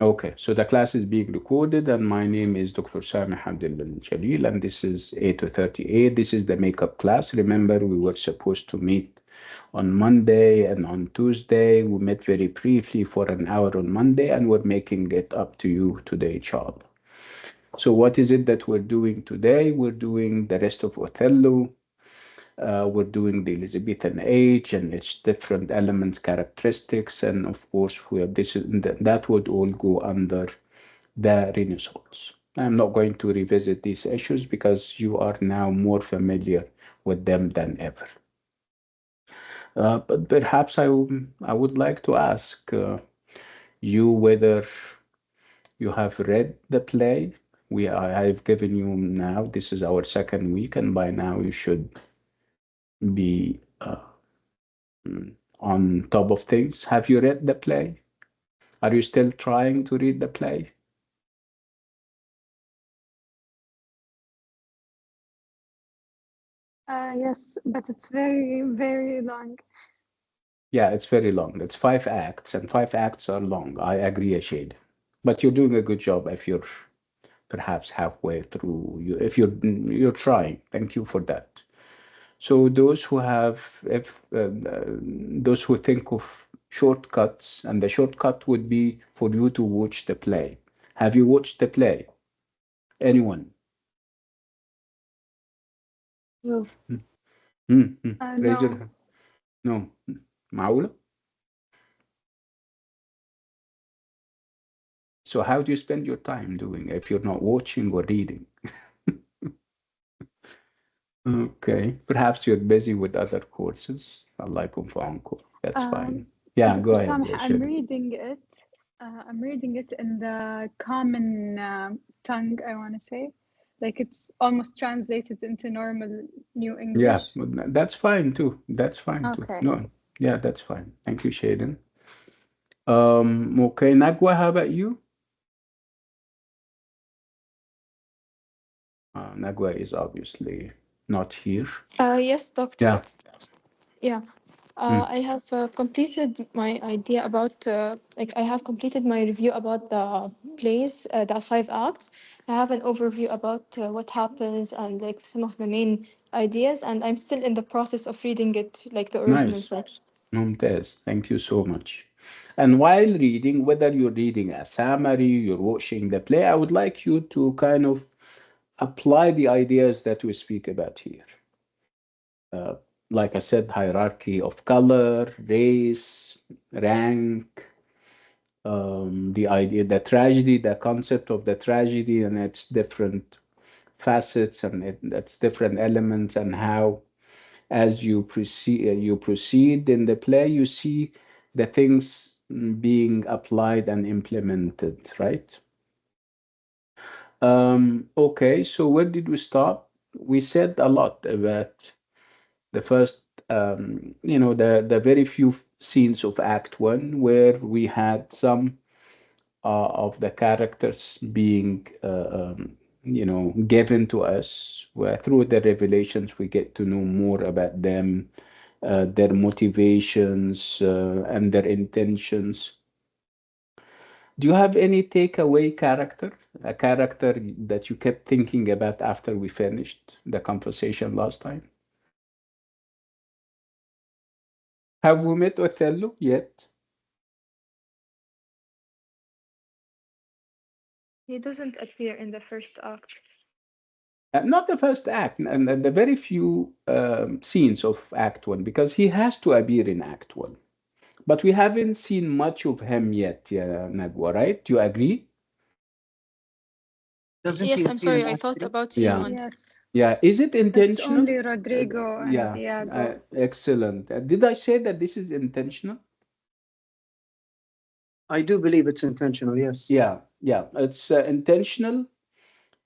Okay, so the class is being recorded, and my name is Dr. Sameh Galil, and this is A230A. This is the makeup class. Remember, we were supposed to meet on Monday and on Tuesday. We met very briefly for an hour on Monday, and we're making it up to you today, inshallah. So, what is it that we're doing today? We're doing the rest of Othello. We're doing the Elizabethan age and its different elements, characteristics, and of course, that would all go under the Renaissance. I'm not going to revisit these issues because you are now more familiar with them than ever. But perhaps I would like to ask you whether you have read the play. I've given you now, this is our second week, and by now you should be on top of things. Have you read the play? Are you still trying to read the play? Yes, but it's very, very long. Yeah, it's very long. It's 5 acts, and 5 acts are long. I agree, Ashade. But you're doing a good job if you're perhaps halfway through. If you're trying. Thank you for that. So those who think of shortcuts, and the shortcut would be for you to watch the play. Have you watched the play? Anyone? No. Raise your No. hand. No. معقولة? So how do you spend your time doing if you're not watching or reading? Okay, perhaps you're busy with other courses. Allah يكون في عونكم. That's fine. Yeah, go Dr. ahead, Sameh, yeah, Shadi. I'm reading it in the common tongue, I want to say. Like it's almost translated into normal New Yeah, English. that's fine too. That's fine too. Okay. No, yeah, that's fine. Thank you, Shaden. Okay, Nagwa, how about you? Nagwa is obviously not here. Yes, doctor. Yeah. Yeah. Mm, I have completed my idea about, like, I have completed my review about the plays, the 5 acts. I have an overview about what happens and, like, some of the main ideas, and I'm still in the process of reading it, like, the original nice. text. Mumtaz. Thank you so much. And while reading, whether you're reading a summary, you're watching the play, I would like you to kind of apply the ideas that we speak about here. Uh, like I said, hierarchy of color, race, rank, the idea, the tragedy, the concept of the tragedy and its different facets and its different elements, and how, as you proceed in the play, you see the things being applied and implemented, right? Okay, so where did we stop? We said a lot about the first, the very few scenes of Act One, where we had some of the characters being, given to us, where through the revelations we get to know more about them, their motivations, and their intentions. Do you have any takeaway character, a character that you kept thinking about after we finished the conversation last time? Have we met Othello yet? He doesn't appear in the first act. Not the first act, and the very few scenes of Act One, because he has to appear in Act One. But we haven't seen much of him yet, yeah, Nagwa, right? Do you agree? Doesn't he Yes, I'm appear in sorry, I Act thought 3? about scene Yeah. one. Yes. Yeah. Is it It's intentional? only Rodrigo and Yeah. Iago. Excellent. Did I say that this is intentional? I do believe it's intentional, yes. Yeah. Yeah. It's intentional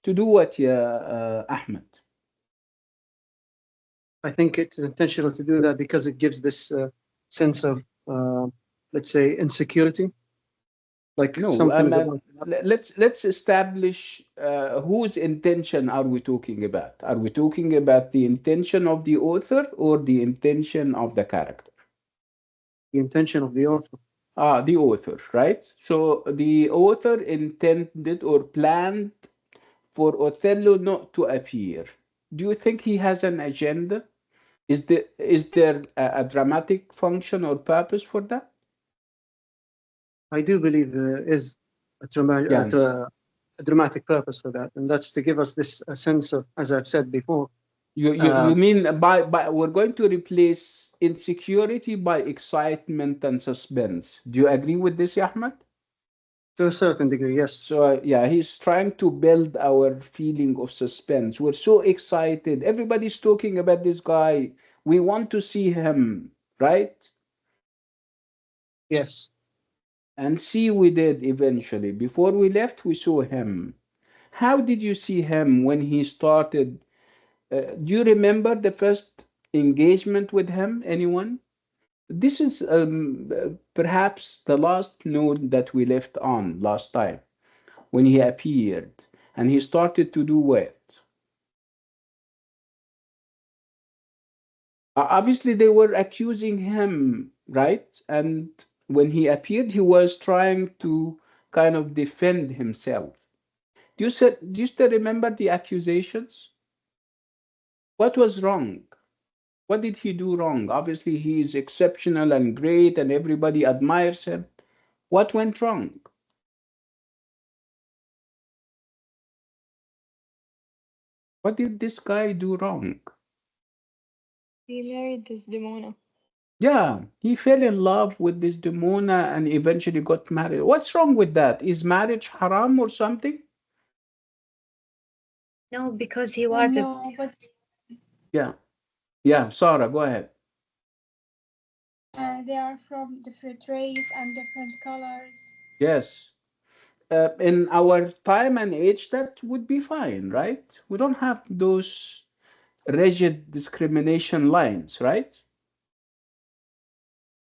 to do what, yeah, Ahmed? I think it's intentional to do that because it gives this sense of, uh, let's say, insecurity, like No, something is about to happen. let's establish whose intention are we talking about? Are we talking about the intention of the author or the intention of the character? The intention of the author. The author, right? So the author intended or planned for Othello not to appear. Do you think he has an agenda? Is there a dramatic function or purpose for that? I do believe there is Yeah. a dramatic purpose for that, and that's to give us this sense of, as I've said before, You uh, mean by we're going to replace insecurity by excitement and suspense. Do you agree with this, Ahmed? to a certain degree, yes. So yeah, he's trying to build our feeling of suspense. We're so excited. Everybody's talking about this guy. We want to see him, right? Yes. And see, we did eventually. Before we left, we saw him. How did you see him when he started? Do you remember the first engagement with him? Anyone? This is perhaps the last note that we left on last time when he appeared and he started to do what? Obviously, they were accusing him, right? And when he appeared, he was trying to kind of defend himself. Do you still remember the accusations? What was wrong? What did he do wrong? Obviously, he is exceptional and great, and everybody admires him. What went wrong? What did this guy do wrong? He married Desdemona. Yeah, he fell in love with this Demona and eventually got married. What's wrong with that? Is marriage haram or something? No, because he wasn't. No, but Yeah, yeah, Sarah, go ahead. they are from different race and different colors. Yes. In our time and age, that would be fine, right? We don't have those rigid discrimination lines, right?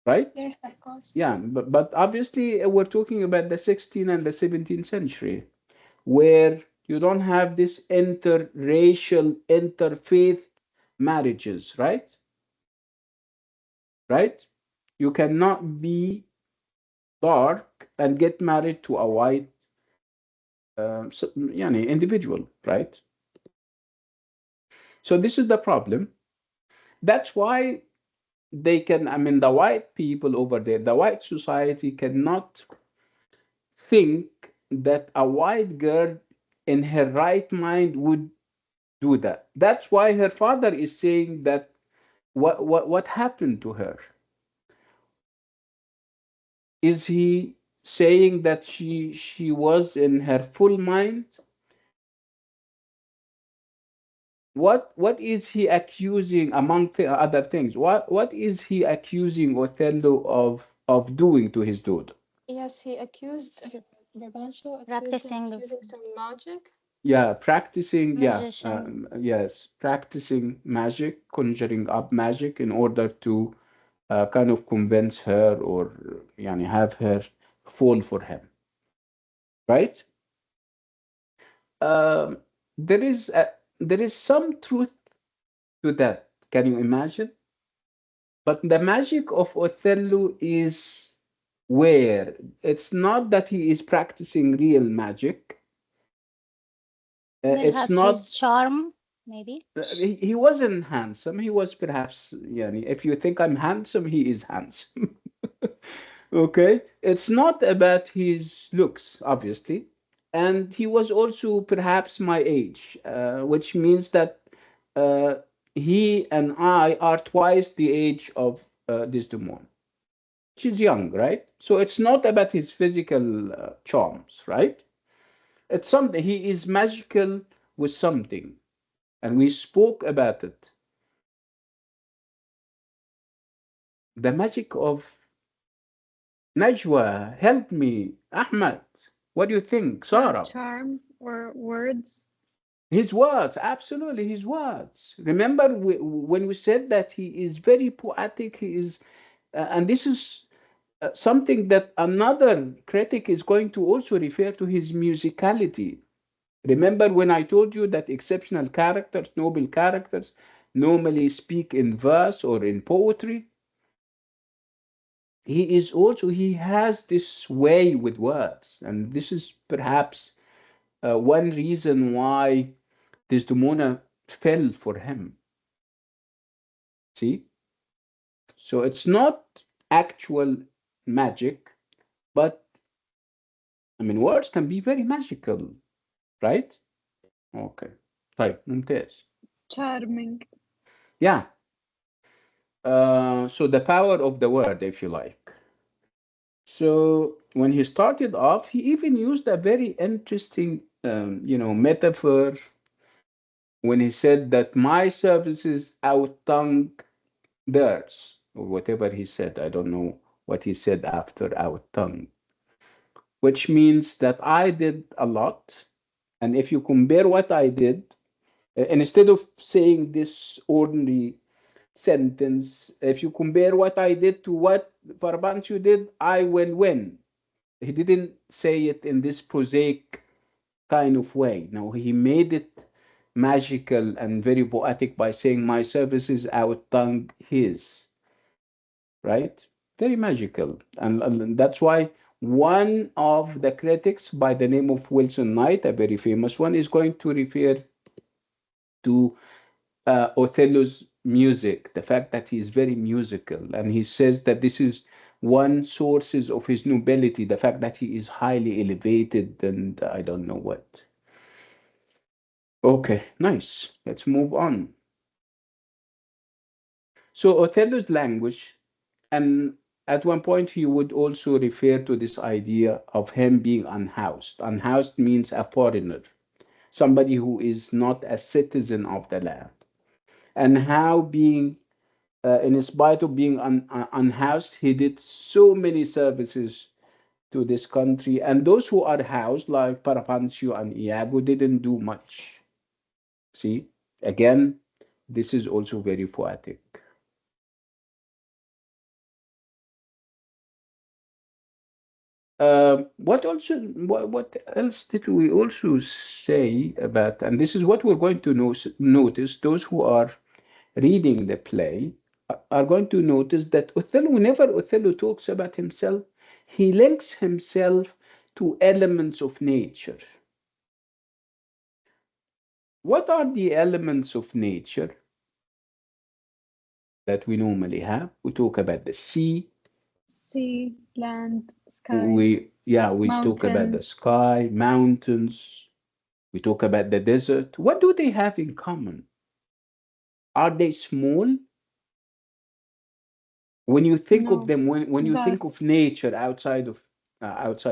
Right? Yes, of course. Yeah, but obviously we're talking about the 16th and the 17th century, where you don't have this interracial, interfaith marriages, right? Right? You cannot be dark and get married to a white individual, right? So this is the problem. That's why they can, I mean, the white people over there, the white society cannot think that a white girl in her right mind would do that. That's why her father is saying that what happened to her? Is he saying that she was in her full mind? What is he accusing among other things? What is he accusing Othello of doing to his daughter? Yes, he accused Garbancho accused him of Practicing using some magic. Yeah, practicing, yeah, magician. yes, practicing magic, conjuring up magic in order to kind of convince her or have her fall for him, right? Um, there is some truth to that. Can you imagine? But the magic of Othello is where it's not that he is practicing real magic. It's Perhaps not. his charm, maybe. He wasn't handsome. He was perhaps, if you think I'm handsome, he is handsome. Okay, it's not about his looks, obviously, and he was also perhaps my age, which means that uh, he and I are twice the age of Desdemona. She's young, right? So it's not about his physical charms, right? It's something. He is magical with something, and we spoke about it. The magic of Najwa. Help me, Ahmed. What do you think, Sarah? Charm or words. His words, absolutely, his words. Remember when we said that he is very poetic, he is, and this is something that another critic is going to also refer to his musicality. Remember when I told you that exceptional characters, noble characters, normally speak in verse or in poetry? he has this way with words, and this is perhaps one reason why Desdemona fell for him. See, so it's not actual magic, but I mean words can be very magical, right? Okay, طيب ممتاز. Charming. Yeah. So the power of the word, if you like. So when he started off, he even used a very interesting, metaphor when he said that my services outtongue theirs, or whatever he said. I don't know what he said after outtongue, which means that I did a lot. And if you compare what I did, and instead of saying this ordinary sentence, if you compare what I did to what Parbanchu did, I will win. He didn't say it in this prosaic kind of way. No, he made it magical and very poetic by saying, my services outtongue his, right? Very magical. And that's why one of the critics by the name of Wilson Knight, a very famous one, is going to refer to Othello's music, the fact that he's very musical. And he says that this is one sources of his nobility, the fact that he is highly elevated and I don't know what. Okay, nice. Let's move on. So Othello's language, and at one point he would also refer to this idea of him being unhoused. Unhoused means a foreigner, somebody who is not a citizen of the land. And how being in spite of being unhoused, he did so many services to this country. And those who are housed, like Parapancio and Iago, didn't do much. See, again, this is also very poetic. What else did we also say about? And this is what we're going to notice. Those who are reading the play are going to notice that Othello, whenever Othello talks about himself, he links himself to elements of nature. What are the elements of nature that we normally have? We talk about the sea. Sea, land, sky, We talk about the mountains. sky, mountains. We talk about the desert. What do they have in common? Are they small? When you think of No, them, when you think vast, of nature outside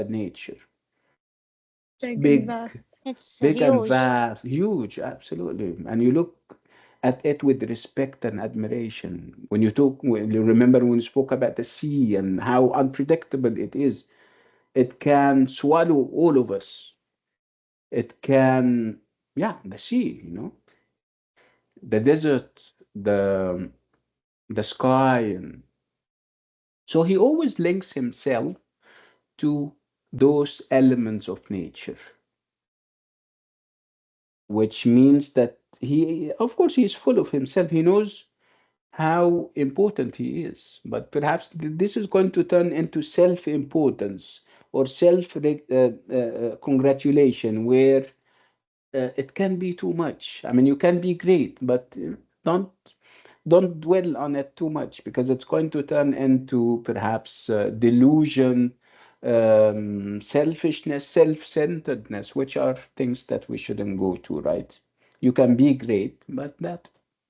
nature, big and big, vast. It's big and huge. vast, huge, absolutely. And you look at it with respect and admiration. When you remember when you spoke about the sea and how unpredictable it is, it can swallow all of us. It can, yeah, the sea, the desert, the sky, and so he always links himself to those elements of nature, which means that of course, he's full of himself. He knows how important he is, but perhaps this is going to turn into self-importance or self-congratulation, where it can be too much. I mean, you can be great, but don't don't dwell on it too much, because it's going to turn into perhaps delusion, selfishness, self-centeredness, which are things that we shouldn't go to, right? You can be great, but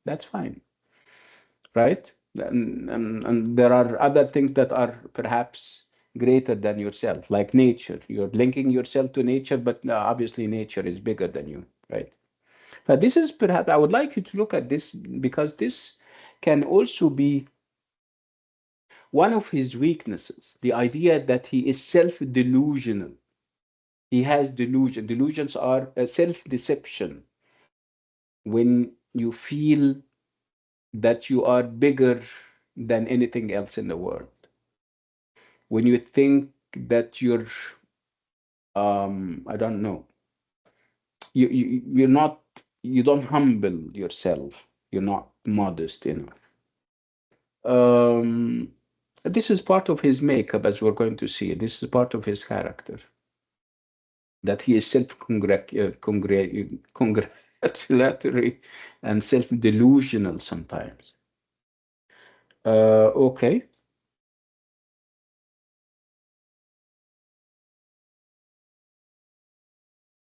that's fine, right? And there are other things that are perhaps greater than yourself, like nature. You're linking yourself to nature, but obviously nature is bigger than you, right? But this is perhaps, I would like you to look at this, because this can also be one of his weaknesses, the idea that he is self-delusional. He has delusion. Delusions are a self-deception. When you feel that you are bigger than anything else in the world, when you think that you're, I don't know, you're not, you don't humble yourself, you're not modest enough. This is part of his makeup, as we're going to see. This is part of his character, that he is congratulatory and self-delusional sometimes. Okay.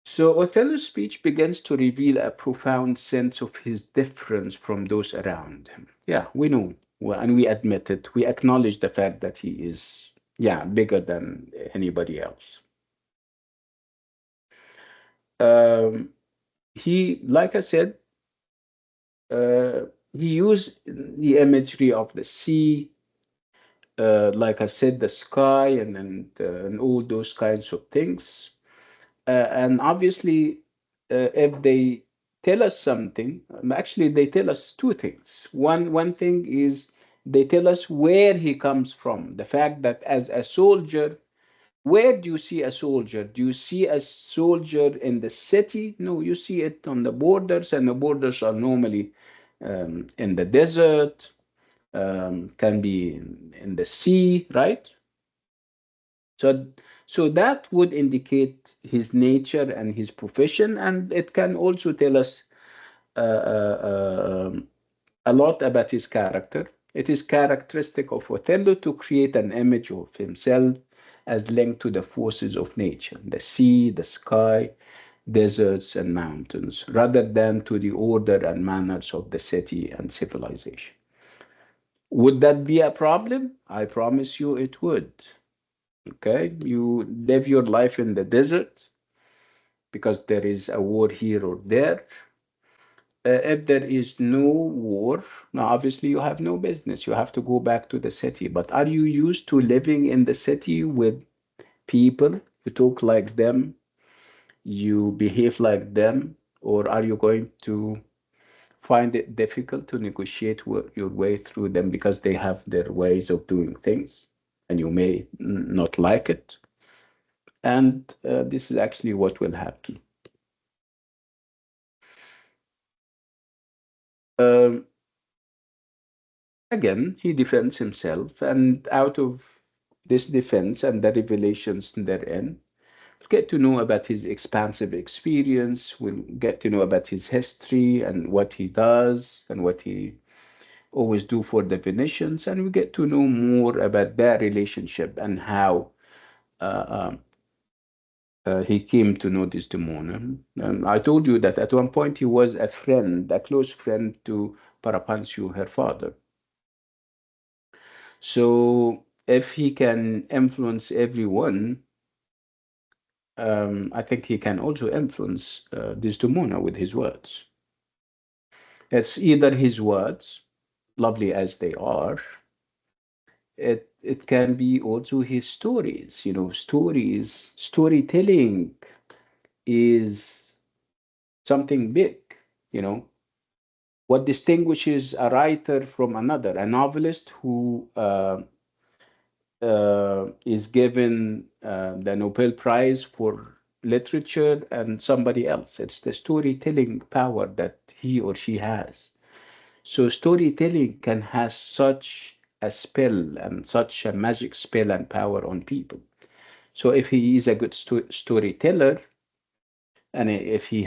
So Othello's speech begins to reveal a profound sense of his difference from those around him. Yeah, we know, and we admit it. We acknowledge the fact that he is, yeah, bigger than anybody else. Um, like I said, uh, he used the imagery of the sea, like I said, the sky, and all those kinds of things. And obviously, if they tell us something, actually they tell us two things. One thing is they tell us where he comes from. The fact that as a soldier, where do you see a soldier? Do you see a soldier in the city? No, you see it on the borders, and the borders are normally in the desert, can be in the sea, right? So, so that would indicate his nature and his profession, and it can also tell us uh, a lot about his character. It is characteristic of Othello to create an image of himself as linked to the forces of nature, the sea, the sky, deserts, and mountains, rather than to the order and manners of the city and civilization. Would that be a problem? I promise you it would. Okay, you live your life in the desert because there is a war here or there. If there is no war, now obviously you have no business. You have to go back to the city. But are you used to living in the city with people? You talk like them, you behave like them, or are you going to find it difficult to negotiate your way through them because they have their ways of doing things and you may not like it? And this is actually what will happen. Um, Again, he defends himself, and out of this defense and the revelations therein, we'll get to know about his expansive experience, we'll get to know about his history and what he does and what he always do for the Venetians, and we get to know more about their relationship and how uh, he came to know Desdemona. I told you that at one point he was a friend, a close friend to Parapancio, her father. So if he can influence everyone, I think he can also influence Desdemona with his words. It's either his words, lovely as they are, it can be also his stories. You know, storytelling is something big. You know, what distinguishes a writer from another, a novelist who is given the Nobel Prize for literature and somebody else. It's the storytelling power that he or she has. So storytelling can have such a spell and such a magic spell and power on people. So if he is a good storyteller, and if he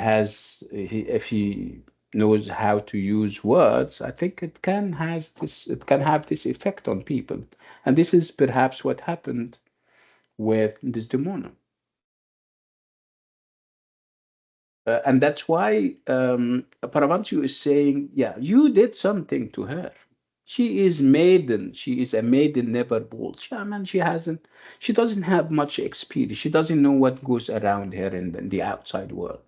knows how to use words, I think it can have this effect on people. And this is perhaps what happened with Desdemona. And that's why Paravancio is saying, yeah, you did something to her. She is maiden. She is a maiden never bald. Yeah, man, she doesn't have much experience. She doesn't know what goes around her in the outside world.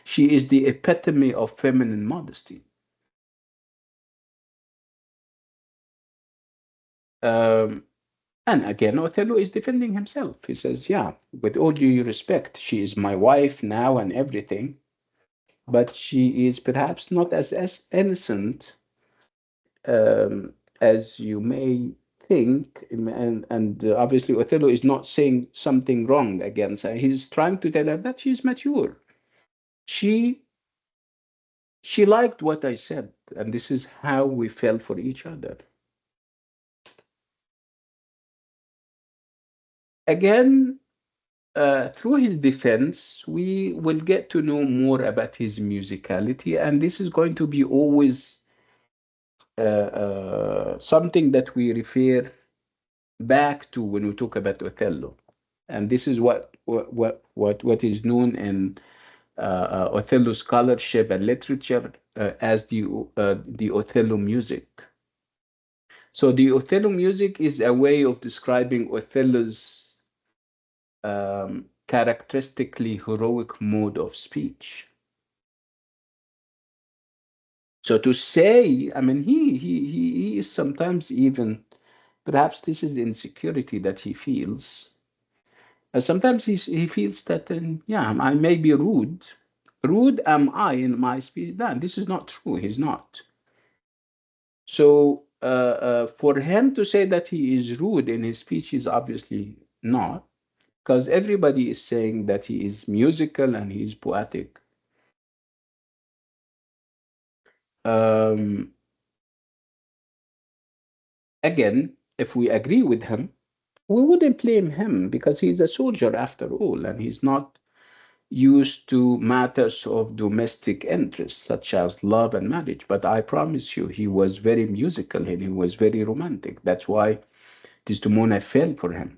She is the epitome of feminine modesty. Um, and again, Othello is defending himself. He says, yeah, with all due respect, she is my wife now and everything, but she is perhaps not as innocent as you may think. And obviously, Othello is not saying something wrong against her. He's trying to tell her that she's mature. She she liked what I said, and this is how we fell for each other. again, through his defense, we will get to know more about his musicality, and this is going to be always something that we refer back to when we talk about Othello. And this is what is known in Othello scholarship and literature as the Othello music. So the Othello music is a way of describing Othello's characteristically heroic mode of speech. So to say, I mean, he is sometimes even, perhaps this is the insecurity that he feels. Sometimes he feels that, yeah, I may be rude. Rude am I in my speech? No, this is not true. He's not. So for him to say that he is rude in his speech is obviously not, because everybody is saying that he is musical and he is poetic. Um, Again, if we agree with him, we wouldn't blame him because he's a soldier after all, and he's not used to matters of domestic interest such as love and marriage. But I promise you, he was very musical and he was very romantic. That's why Desdemona fell for him.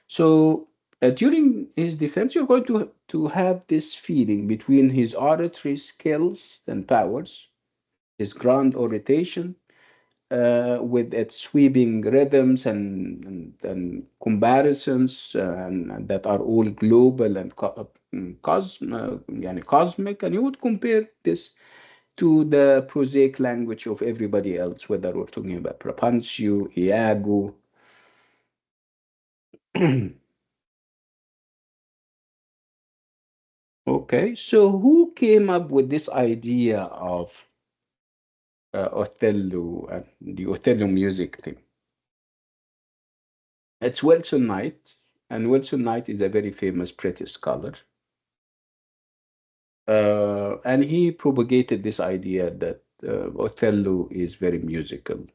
So during his defense, you're going to have this feeling between his oratory skills and powers, his grand oration, with its sweeping rhythms and comparisons and that are all global and cosmic, and you would compare this to the prosaic language of everybody else, whether we're talking about Propencio, Iago. Okay, so who came up with this idea of Othello and the Othello music thing? It's Wilson Knight, and Wilson Knight is a very famous British scholar. And he propagated this idea that Othello is very musical.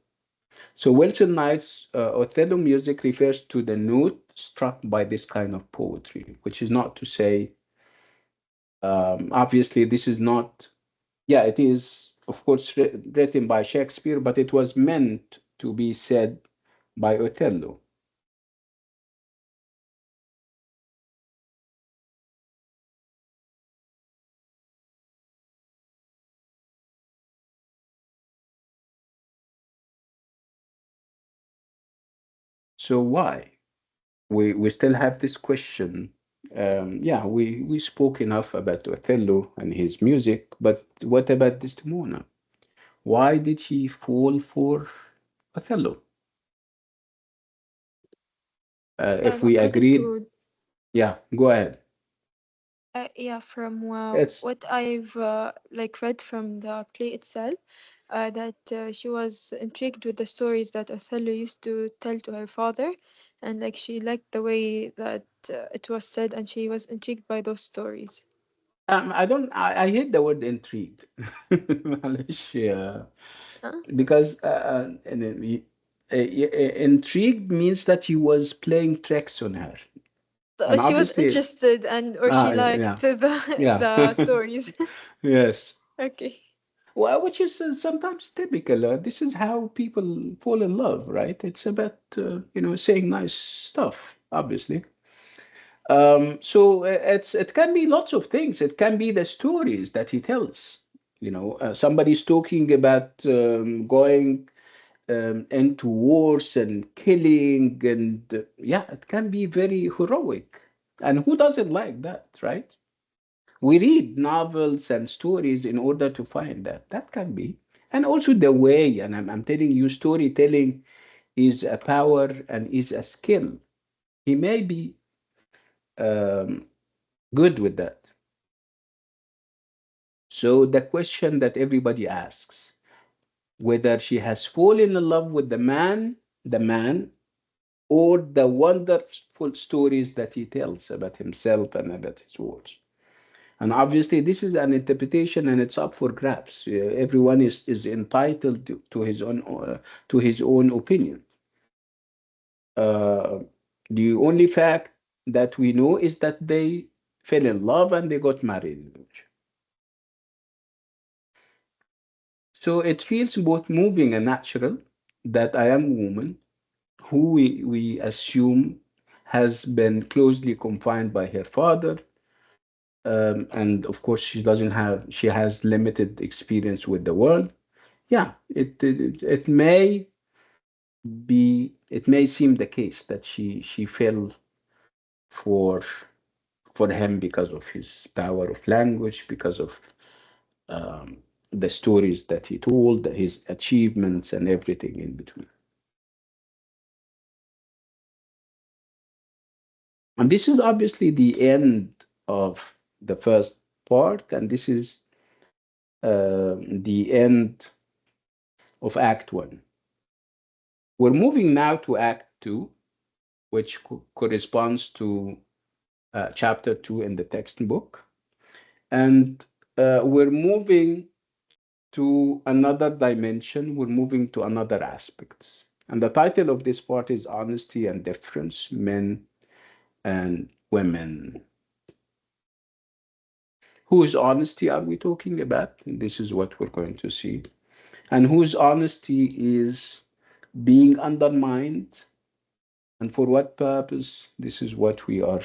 So Wilson Knight's Othello music refers to the note struck by this kind of poetry, which is not to say, obviously, this is not, yeah, it is, of course, written by Shakespeare, but it was meant to be said by Othello. So why? We still have this question. Yeah, we spoke enough about Othello and his music, but what about Desdemona? Why did he fall for Othello? If we Related agreed, to yeah, go ahead. yeah, from It's what I've like read from the play itself, that she was intrigued with the stories that Othello used to tell to her father, and like she liked the way that it was said, and she was intrigued by those stories. I don't I hate the word intrigued. معلش, Huh? because intrigued means that he was playing tricks on her, So and she was obviously, interested, and or she yeah, liked the yeah, the stories. yes. Okay. Well, which is sometimes typical. This is how people fall in love, right? It's about saying nice stuff, obviously. So it can be lots of things. It can be the stories that he tells. Somebody's talking about going into wars and killing, and yeah, it can be very heroic. And who doesn't like that, right? We read novels and stories in order to find that. That can be. And also the way, and I'm telling you, storytelling is a power and is a skill. He may be um, good with that. So the question that everybody asks, whether she has fallen in love with the man, or the wonderful stories that he tells about himself and about his words. And obviously, this is an interpretation, and it's up for grabs. Everyone is entitled to his own opinion. Uh, the only fact that we know is that they fell in love and they got married. So it feels both moving and natural that I am a woman who we assume has been closely confined by her father. And of course, she has limited experience with the world. Yeah, it may it may seem the case that she fell for for him because of his power of language, because of um, the stories that he told, his achievements, and everything in between. And this is obviously the end of the first part, and this is the end of Act One. We're moving now to Act Two, which corresponds to Chapter Two in the textbook. And we're moving to another dimension, we're moving to another aspects. And the title of this part is Honesty and Difference, Men and Women. Whose honesty are we talking about? This is what we're going to see. And whose honesty is being undermined, and for what purpose? This is what we are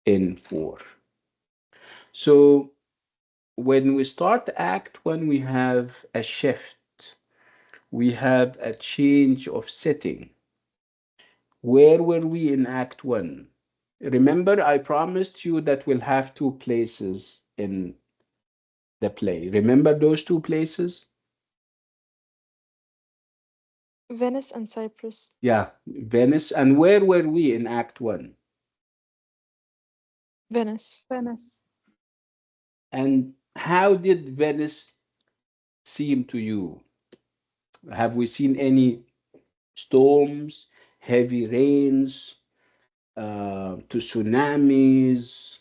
in for. So when we start Act One, we have a shift, we have a change of setting. Where were we in Act One? Remember, I promised you that we'll have two places in the play. Remember those two places? Venice and Cyprus. Yeah, Venice. And where were we in Act One? Venice. Venice. And how did Venice seem to you? Have we seen any storms, heavy rains, to tsunamis?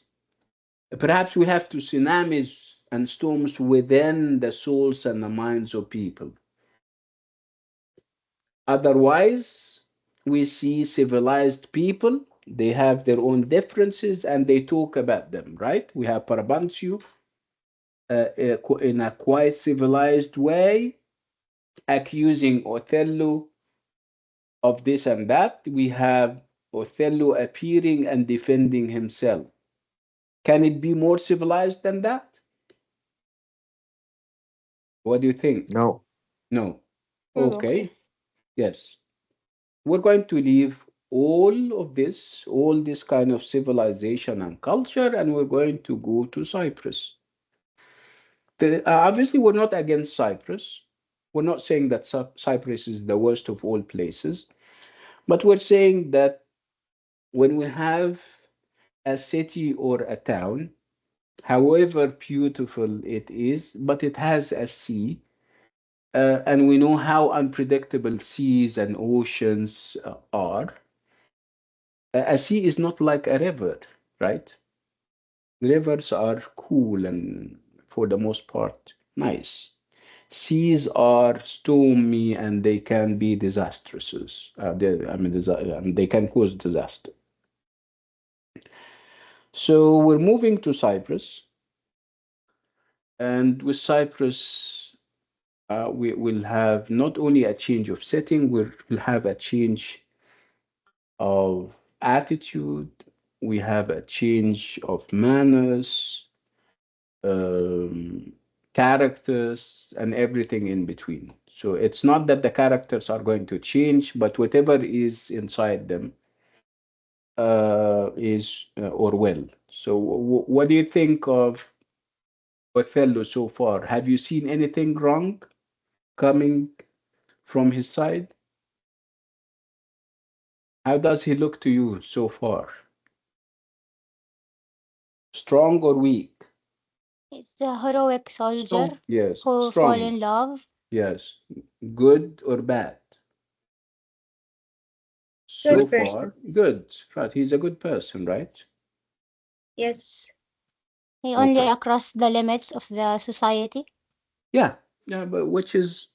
Perhaps we have to tsunamis and storms within the souls and the minds of people. Otherwise, we see civilized people, they have their own differences and they talk about them, right? We have Parabanchu in a quite civilized way, accusing Othello of this and that. We have Othello appearing and defending himself. Can it be more civilized than that? What do you think? No. No. No, doctor. Okay. Yes. We're going to leave all this kind of civilization and culture, and we're going to go to Cyprus. Obviously, we're not against Cyprus. We're not saying that Cyprus is the worst of all places, but we're saying that when we have a city or a town, however beautiful it is, but it has a sea, and we know how unpredictable seas and oceans are. A sea is not like a river, right? Rivers are cool and, for the most part, nice. Seas are stormy and they can be disastrous. They can cause disaster. So we're moving to Cyprus, and with Cyprus, we will have not only a change of setting, we'll have a change of attitude, we have a change of manners, um, characters, and everything in between. So it's not that the characters are going to change, but whatever is inside them is or will. So, what do you think of Othello so far? Have you seen anything wrong coming from his side? How does he look to you so far? Strong or weak? It's a heroic soldier Strong. Yes, who fall strong. in love. Yes. Good or bad? So Good. Good. far, Person. good. Right. He's a good person, right? Yes. He only Okay. across the limits of the society. Yeah. Yeah, but which is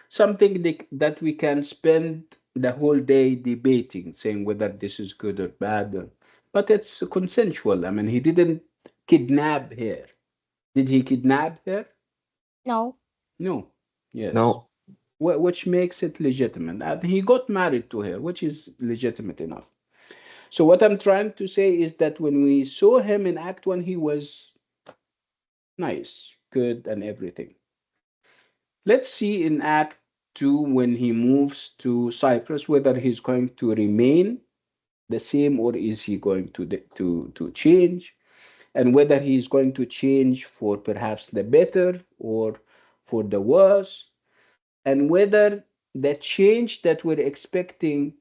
something that we can spend the whole day debating, saying whether this is good or bad. But it's consensual. I mean, he didn't kidnap her. Did he kidnap her? No. No. Yes. No. Which makes it legitimate. And he got married to her, which is legitimate enough. So what I'm trying to say is that when we saw him in Act One, he was nice, good, and everything. Let's see in Act Two when he moves to Cyprus whether he's going to remain the same or is he going to change, and whether he's going to change for perhaps the better or for the worse, and whether the change that we're expecting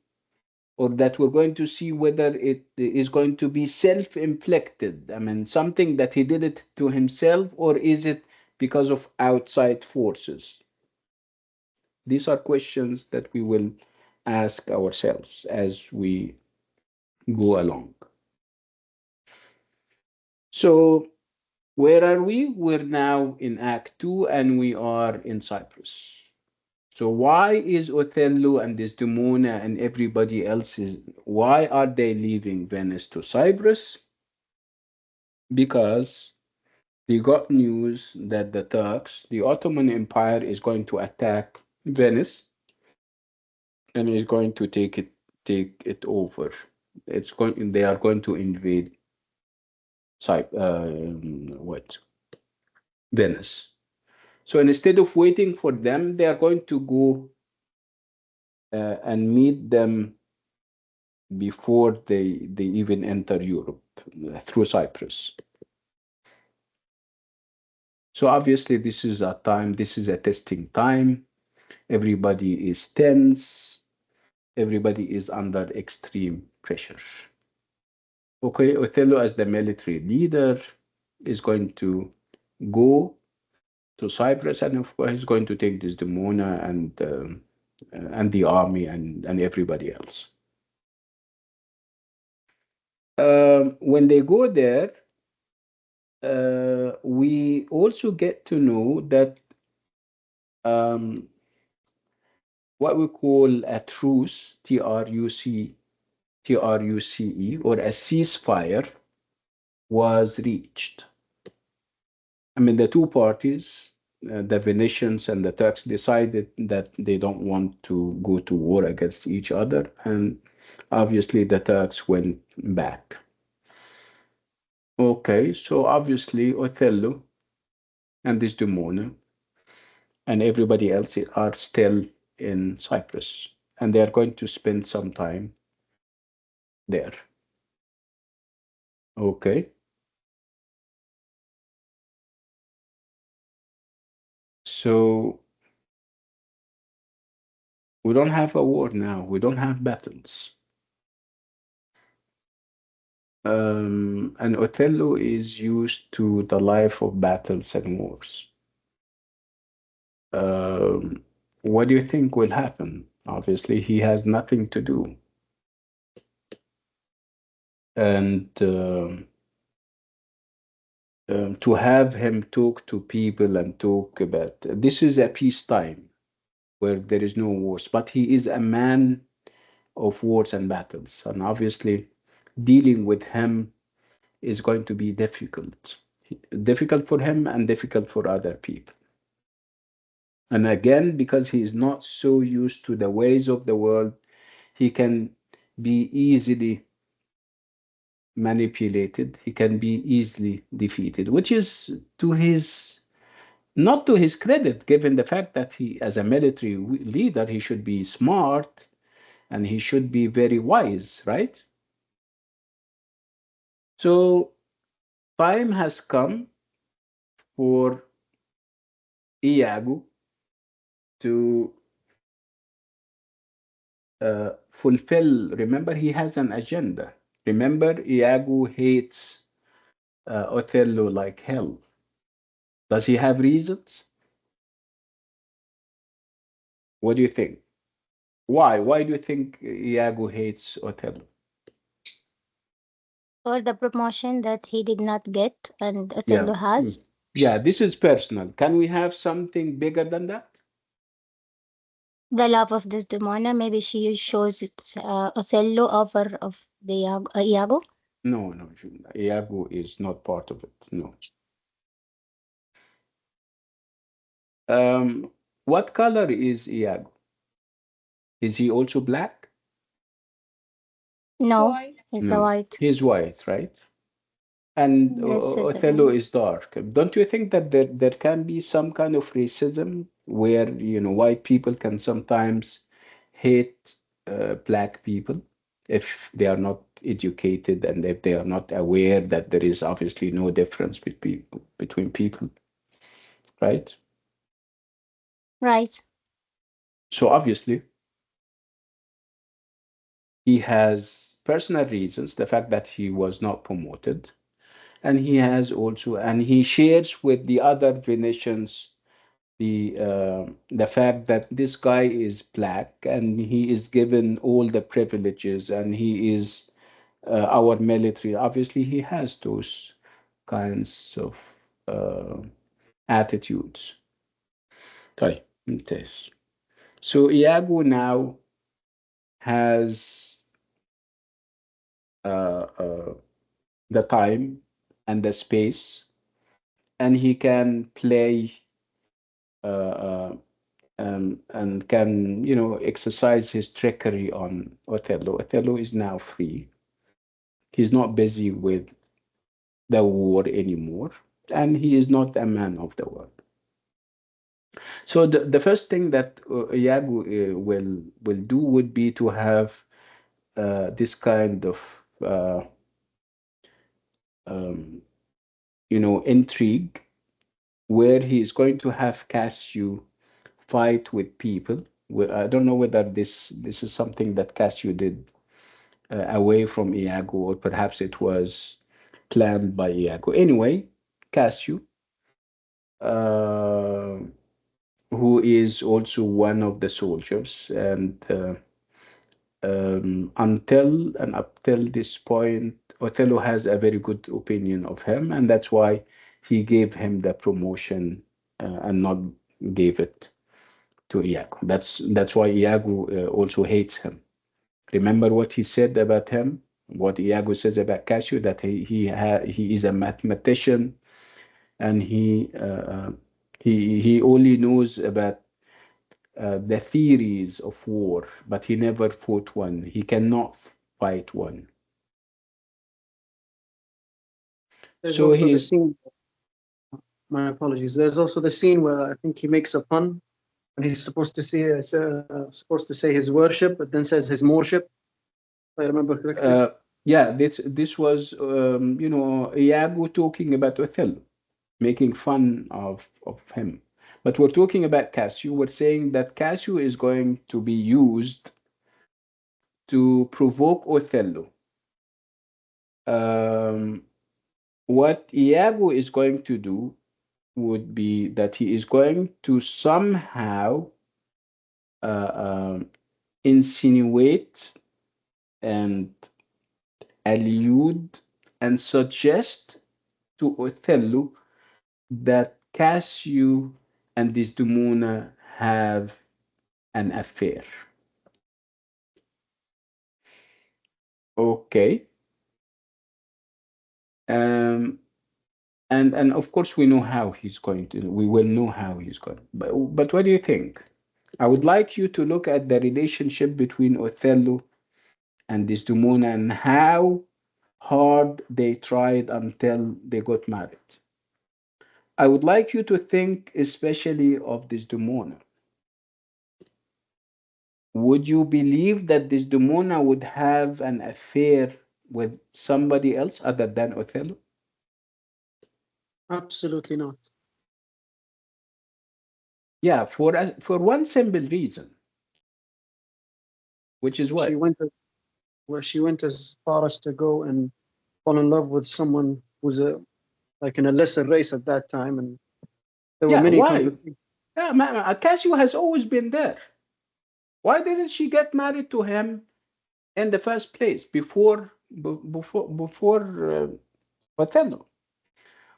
or that we're going to see, whether it is going to be self-inflicted. I mean, something that he did it to himself, or is it because of outside forces? These are questions that we will ask ourselves as we go along. So, where are we? We're now in Act 2 and we are in Cyprus. So why is Othello and Desdemona and everybody else why are they leaving Venice to Cyprus? Because they got news that the Turks, the Ottoman Empire, is going to attack Venice and is going to take it over. They are going to invade what Venice. So instead of waiting for them, they are going to go and meet them before they even enter Europe through Cyprus. So obviously this is a testing time. Everybody is tense. Everybody is under extreme pressure. Okay, Othello as the military leader is going to go to Cyprus, and of course he's going to take Desdemona and the army and everybody else. When they go there, we also get to know that um, what we call a truce, TRUCE, or a ceasefire was reached. I mean, the two parties, the Venetians and the Turks, decided that they don't want to go to war against each other, and obviously the Turks went back. Okay, so obviously Othello and Desdemona and everybody else are still in Cyprus, and they are going to spend some time there. Okay, so we don't have a war now, we don't have battles. And Othello is used to the life of battles and wars. Um, what do you think will happen? Obviously, he has nothing to do. And to have him talk to people and talk about this is a peacetime where there is no wars, but he is a man of wars and battles. And obviously, dealing with him is going to be difficult for him and difficult for other people. And again, because he is not so used to the ways of the world, he can be easily manipulated, he can be easily defeated, which is to his not to his credit, given the fact that he, as a military leader, he should be smart and he should be very wise, right? So time has come for Iago to fulfill. Remember, he has an agenda. Remember, Iago hates Othello like hell. Does he have reasons? What do you think? Why? Why do you think Iago hates Othello? For the promotion that he did not get and Yeah. Othello has. Yeah, this is personal. Can we have something bigger than that? The love of Desdemona. Maybe she shows it Othello over of the Iago. No, no, Iago is not part of it. No. What color is Iago? Is he also black? No, Why? it's a No, white. he's white, right? And This is the Othello one. is dark. Don't you think that there can be some kind of racism where, white people can sometimes hate black people if they are not educated and if they are not aware that there is obviously no difference between people, right? Right. So obviously he has personal reasons, the fact that he was not promoted, and he has also, and he shares with the other Venetians the fact that this guy is black and he is given all the privileges and he is our military. Obviously, he has those kinds of uh, attitudes. طيب ممتاز. So Iago now has the time and the space, and he can play uh, and can, exercise his trickery on Othello. Othello is now free. He's not busy with the war anymore, and he is not a man of the world. So the first thing that Iago will do would be to have this kind of uh, um, intrigue where he is going to have Cassio fight with people. I don't know whether this is something that Cassio did away from Iago, or perhaps it was planned by Iago. Anyway, Cassio, uh, who is also one of the soldiers, and until and up till this point, Othello has a very good opinion of him, and that's why he gave him the promotion and not gave it to Iago. That's why Iago also hates him. Remember what he said about him? What Iago says about Cassio, that he is a mathematician and he only knows about the theories of war, but he never fought one. He cannot fight one. There's So also the he's scene. My apologies. There's also the scene where I think he makes a pun and he's supposed to say his worship, but then says his moreship. If I remember correctly. uh, yeah. This was Iago talking about Othello, making fun of him. But we're talking about Cassio. We're saying that Cassio is going to be used to provoke Othello. Um, what Iago is going to do would be that he is going to somehow uh, um, insinuate and allude and suggest to Othello that Cassio and Desdemona have an affair. Okay. Um, and of course we know how he's going to. We will know how he's going. But what do you think? I would like you to look at the relationship between Othello and Desdemona and how hard they tried until they got married. I would like you to think especially of Desdemona. Would you believe that Desdemona would have an affair with somebody else other than Othello? Absolutely not. Yeah, for one simple reason, which is She what? went where she went as far as to go and fall in love with someone who's like in a lesser race at that time, and there were Yeah, many why? contradictions. Yeah, Cassio has always been there. Why didn't she get married to him in the first place before Othello?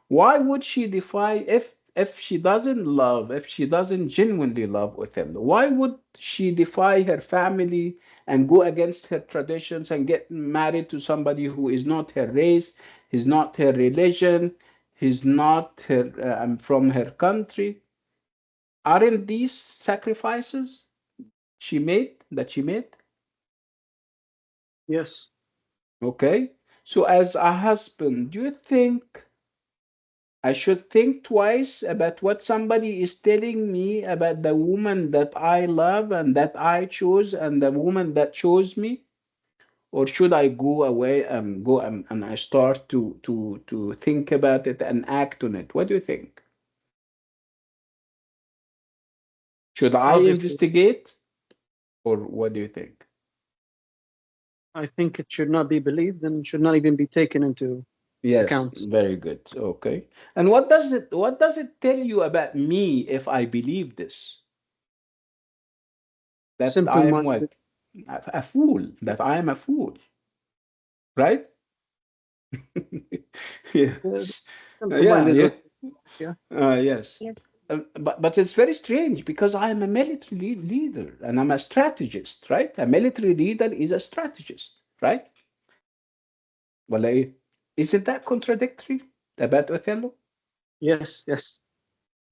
Why would she defy if if she doesn't genuinely love Othello, why would she defy her family and go against her traditions and get married to somebody who is not her race, is not her religion, he's not her from her country? Aren't these sacrifices she made? Yes. Okay. So as a husband, do you think I should think twice about what somebody is telling me about the woman that I love and that I chose and the woman that chose me? Or should I go away and go and I start to think about it and act on it? What do you think? Should I Obviously, investigate or what do you think? I think it should not be believed and should not even be taken into Yes, account. very good. Okay. And what does it tell you about me if I believe this? That I am Simple-minded. what? A fool, that I am a fool, right? uh, Yes. Yeah, Simple-minded. yeah. Yeah. Yes. Yes. But it's very strange because I am a military leader and I'm a strategist, right? A military leader is a strategist, right? Well, isn't that contradictory about Othello? Yes. Yes.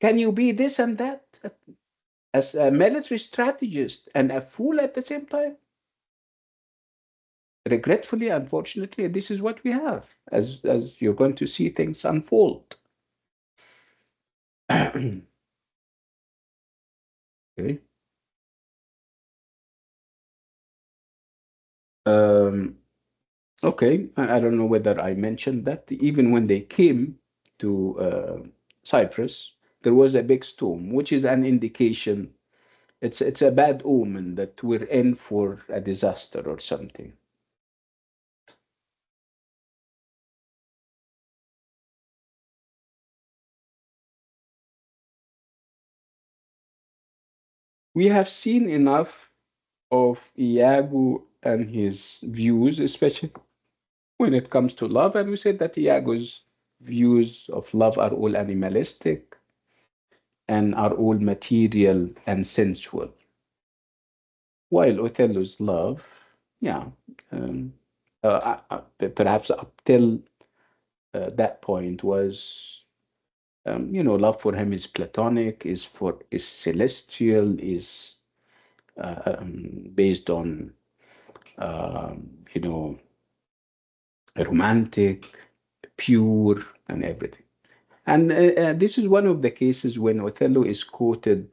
Can you be this and that as a military strategist and a fool at the same time? Regretfully, unfortunately, this is what we have as you're going to see things unfold. Okay. Um, okay. I don't know whether I mentioned that. Even when they came to Cyprus, there was a big storm, which is an indication. It's a bad omen that we're in for a disaster or something. We have seen enough of Iago and his views, especially when it comes to love. And we said that Iago's views of love are all animalistic and are all material and sensual, while Othello's love, yeah, um, perhaps up till that point was, love for him is platonic, is celestial, is based on, you know, romantic, pure, and everything. And this is one of the cases when Othello is quoted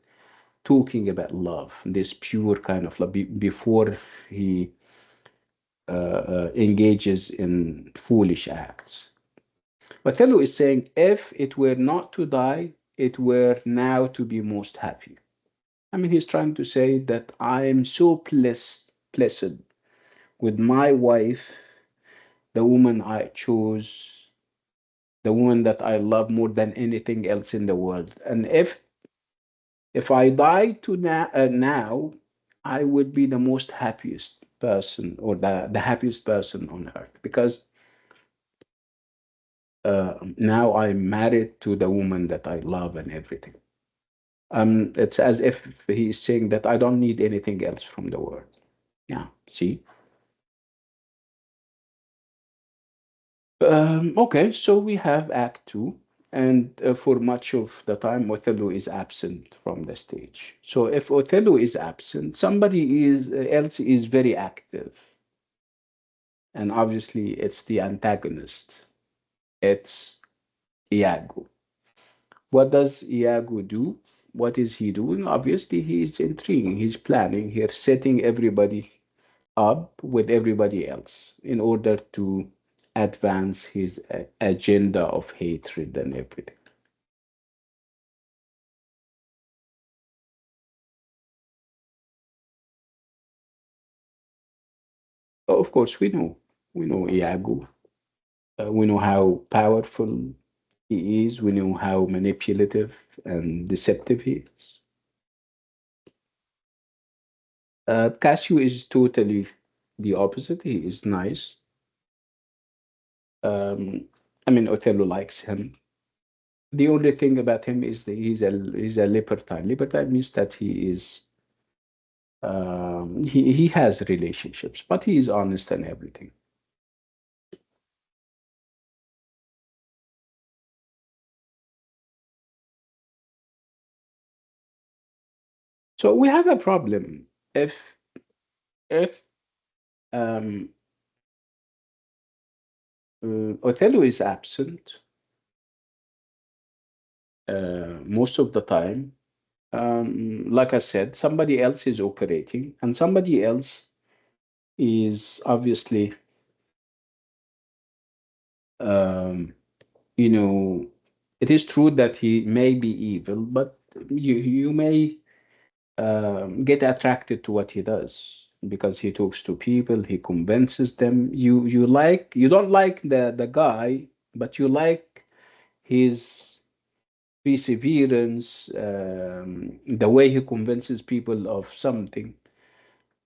talking about love, this pure kind of love, before he engages in foolish acts. Othello is saying, if it were not to die, it were now to be most happy. I mean, he's trying to say that I am so blessed with my wife, the woman I chose, the woman that I love more than anything else in the world. And if I die now, I would be the most happiest person or the happiest person on earth because now I'm married to the woman that I love and everything. It's as if he's saying that I don't need anything else from the world. Yeah, see? Okay, so we have Act Two, and for much of the time, Othello is absent from the stage. So if Othello is absent, somebody else is very active, and obviously it's the antagonist. It's Iago. What does Iago do? What is he doing? Obviously, he is intriguing. He's planning. He's setting everybody up with everybody else in order to advance his agenda of hatred and everything. Of course, we know Iago. We know how powerful he is. We know how manipulative and deceptive he is. Cassio is totally the opposite. He is nice. Um, I mean, Othello likes him. The only thing about him is that he's a libertine. Libertine means that he has relationships, but he is honest and everything. So we have a problem if um, Othello is absent most of the time. Like I said, somebody else is operating, and somebody else is obviously, um, you know, it is true that he may be evil, but you may get attracted to what he does because he talks to people, he convinces them. You don't like the guy, but you like his perseverance, the way he convinces people of something.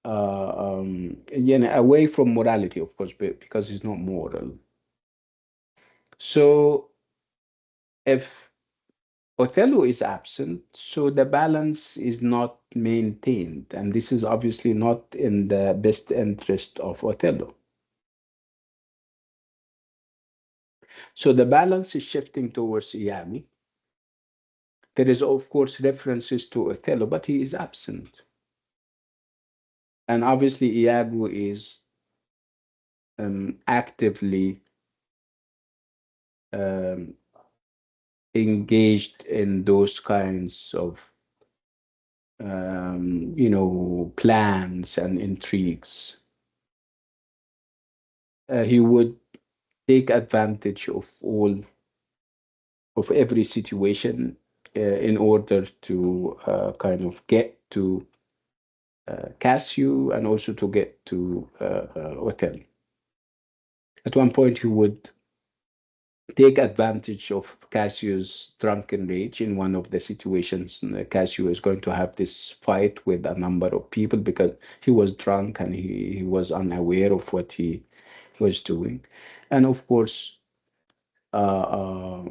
Away from morality, of course, because he's not moral. So if Othello is absent, so the balance is not maintained, and this is obviously not in the best interest of Othello. So the balance is shifting towards Iago. There is, of course, references to Othello, but he is absent. And obviously, Iago is actively um, engaged in those kinds of plans and intrigues. He would take advantage of every situation in order to kind of get to Cassio and also to get to Othello. At one point, he would take advantage of Cassio's drunken rage in one of the situations. Cassio is going to have this fight with a number of people because he was drunk and he was unaware of what he was doing. And of course, uh, uh,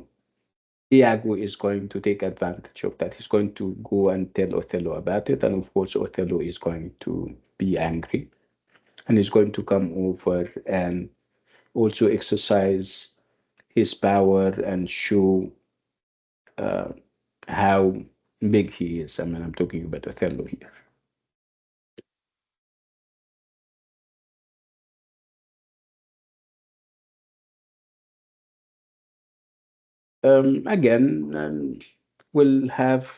Iago is going to take advantage of that. He's going to go and tell Othello about it. And of course, Othello is going to be angry and is going to come over and also exercise his power and show uh, how big he is. I mean, I'm talking about Othello here. Again, we'll have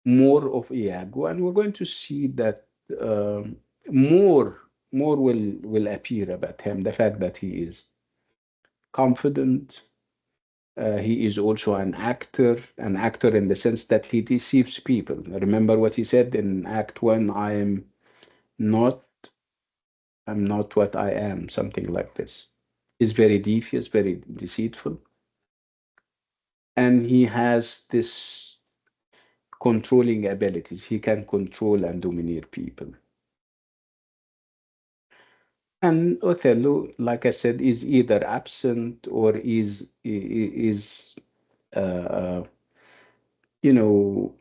more of Iago, and we're going to see that um, more will appear about him. The fact that he is confident, he is also an actor in the sense that he deceives people. Remember what he said in Act One: not, I'm not what I am," something like this. He's very devious, very deceitful, and he has this controlling abilities. He can control and dominate people. And Othello, like I said, is either absent or is uh, uh, you know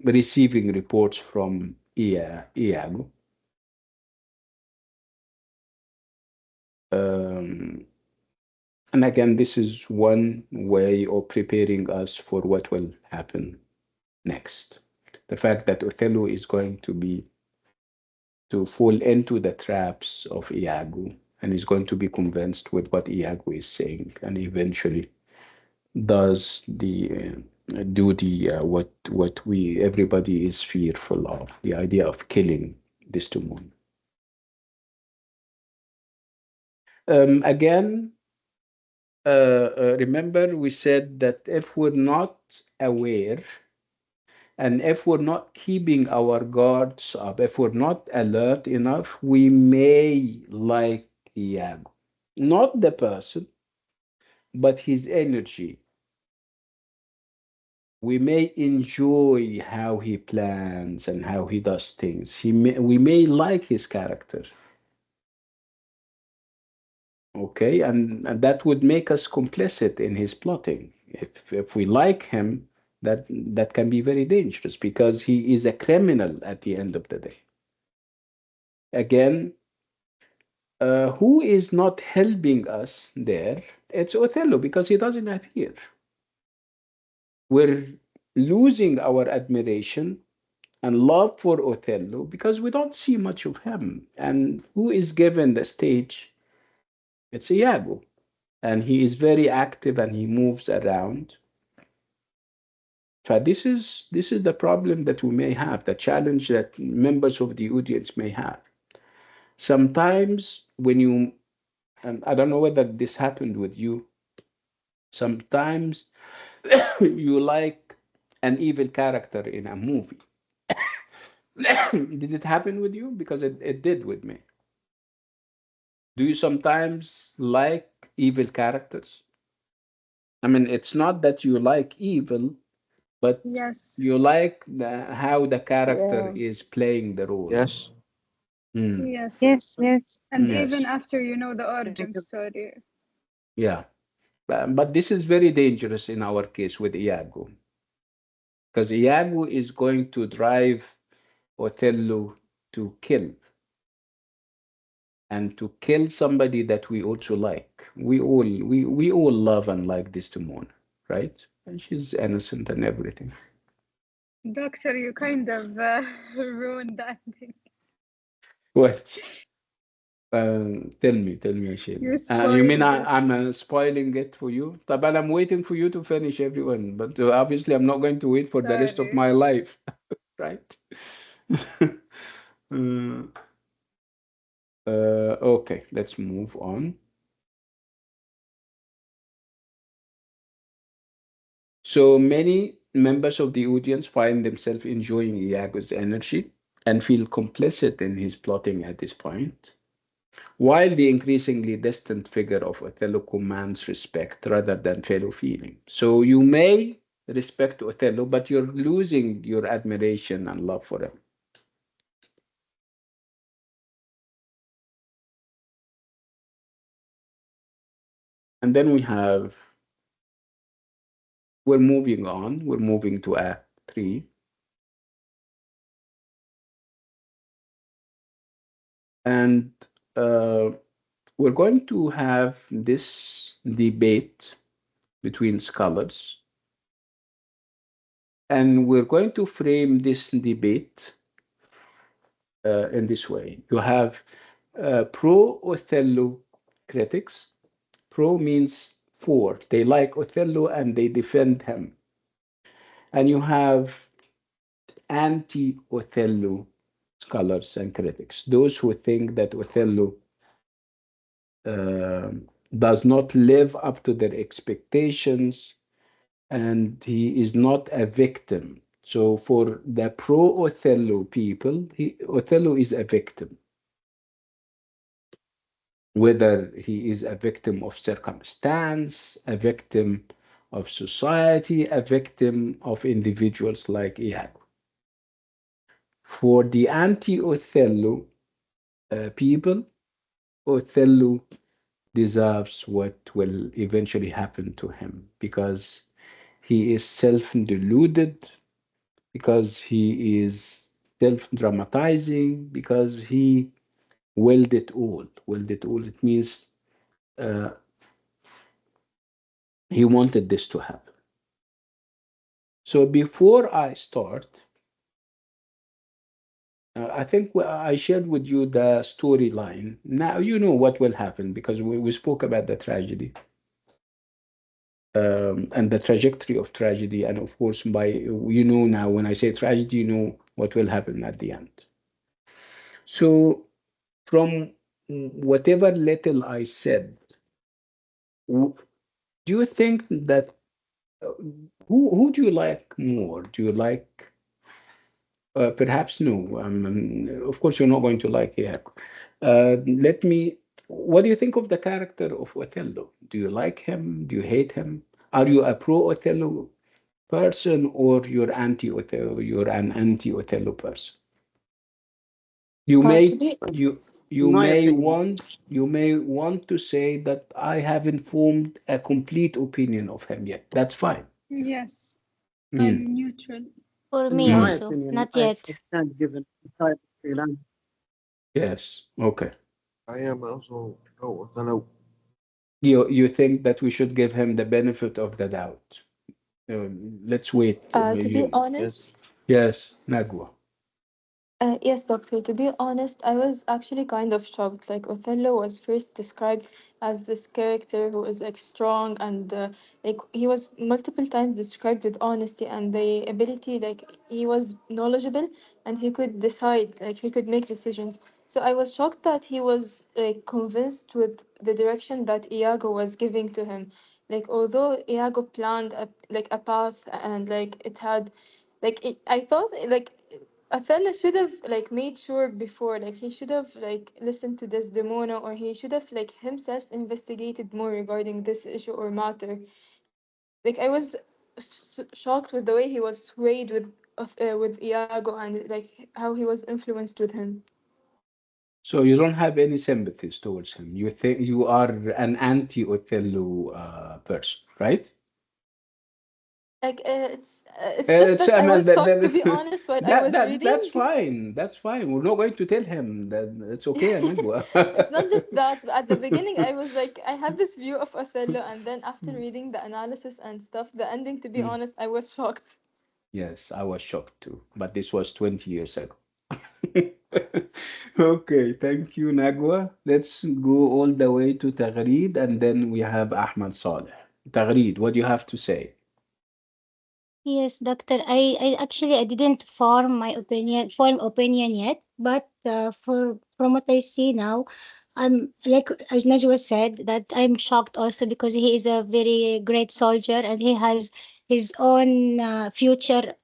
receiving reports from Iago. Um, and again, this is one way of preparing us for what will happen next. The fact that Othello is going to fall into the traps of Iago and is going to be convinced with what Iago is saying, and eventually does the what we everybody is fearful of, the idea of killing Desdemona. Again, remember we said that if we're not aware and if we're not keeping our guards up, if we're not alert enough, we may like Iago, not the person, but his energy. We may enjoy how he plans and how he does things. We may like his character. Okay, and that would make us complicit in his plotting. If we like him, that can be very dangerous because he is a criminal at the end of the day. Again, who is not helping us there? It's Othello because he doesn't appear. We're losing our admiration and love for Othello because we don't see much of him. And who is given the stage? It's Iago. And he is very active and he moves around. So this is the problem that we may have, the challenge that members of the audience may have. Sometimes when you, and I don't know whether this happened with you, sometimes you like an evil character in a movie. Did it happen with you? Because it did with me. Do you sometimes like evil characters? I mean, it's not that you like evil, but Yes. you like how the character Yeah. is playing the role. Yes. Mm, Yes. Yes, yes. And even yes, after you know the I think origin story. yeah. But this is very dangerous in our case with Iago, because Iago is going to drive Othello to kill and to kill somebody that we also like. We all love and like Desdemona, right? And she's innocent and everything. Doctor, you kind of ruined that thing. What? Tell me, You Ashil. You mean spoiled it. I'm spoiling it for you? But I'm waiting for you to finish, everyone. But obviously, I'm not going to wait for the rest of Sorry. my life, right? Uh, okay, let's move on. So many members of the audience find themselves enjoying Iago's energy and feel complicit in his plotting at this point, while the increasingly distant figure of Othello commands respect rather than fellow feeling. So you may respect Othello, but you're losing your admiration and love for him. And then we're moving on, we're moving to Act 3. And uh, we're going to have this debate between scholars. And we're going to frame this debate in this way. You have pro Othello critics. Pro means for. They like Othello and they defend him. And you have anti Othello scholars and critics, those who think that Othello uh, does not live up to their expectations and he is not a victim. So for the pro Othello people, Othello is a victim, whether he is a victim of circumstance, a victim of society, a victim of individuals like Iago. For the anti Othello people, Othello deserves what will eventually happen to him because he is self deluded, because he is self dramatizing, because he willed it all. Willed it all. It means uh, he wanted this to happen. So before I start, I think I shared with you the storyline. Now you know what will happen because we spoke about the tragedy and the trajectory of tragedy. And of course, now when I say tragedy, you know what will happen at the end. So from whatever little I said, do you think that uh, who do you like more? Do you like perhaps no. Of course, you're not going to like Iago. Let me. What do you think of the character of Othello? Do you like him? Do you hate him? Are you a pro Othello person or you're anti Othello? You're an anti Othello person. You To may be you. you in my may opinion. want you may want to say that I haven't formed a complete opinion of him yet. That's fine. Yes, Mm, I'm neutral. For In me my mm, also, opinion, not I yet. can't give an entire freelance. yes. Okay. I am also pro Othello. You think that we should give him the benefit of the doubt. Let's wait. To be Yes. honest, Yes, Nagwa. yes, doctor. To be honest, I was actually kind of shocked. Like Othello was first described as this character who is like strong and like he was multiple times described with honesty and the ability, like he was knowledgeable and he could decide, like he could make decisions. So I was shocked that he was like convinced with the direction that Iago was giving to him. Like although Iago planned like a path and like it had like I thought like Othello should have like made sure before, like he should have like listened to Desdemona, or he should have like himself investigated more regarding this issue or matter. Like I was shocked with the way he was swayed with Iago and like how he was influenced with him. So you don't have any sympathies towards him. You think you are an anti-Othello person, right? Like it's just It's, that I I mean, was shocked to be honest while I was that's reading. fine. That's fine. We're not going to tell him that it's okay, Nagwa. It's not just that, but at the beginning I was like I had this view of Othello, and then after reading the analysis and stuff, the ending, to be Mm. honest, I was shocked. Yes, I was shocked too, but this was 20 years ago. Okay, thank you, Nagwa. Let's go all the way to Taghreed, and then we have Ahmad Saleh. Taghreed, what do you have to say? Yes, doctor. I actually I didn't form opinion yet, but for from what I see now, I'm like as Najwa said that I'm shocked also because he is a very great soldier and he has his own future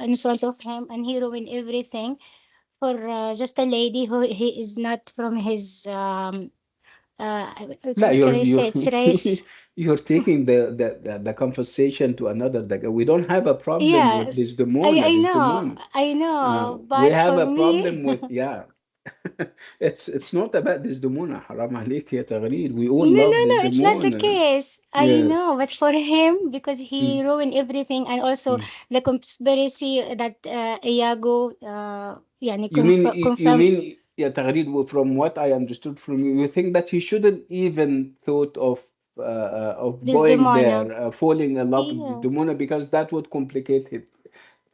in front of him, and he ruined everything for just a lady who he is not from his No, what can I you're say? It's race. you're taking the conversation to another. We don't have a problem with Yes, Desdemona. Desdemona. I know, We but have for a me, problem with, yeah. It's not about Desdemona. Haram عليك يا تغريد. We all no, love no, no, it's not the Desdemona. case. I Yes. know, but for him, because Mm, he ruined everything, and also mm. the conspiracy that Iago, يعني You confirm mean, yeah, تغريد, from what I understood from you, you think that he shouldn't even thought of going Desdemona. there, falling in love with Yeah. Desdemona, because that would complicate it,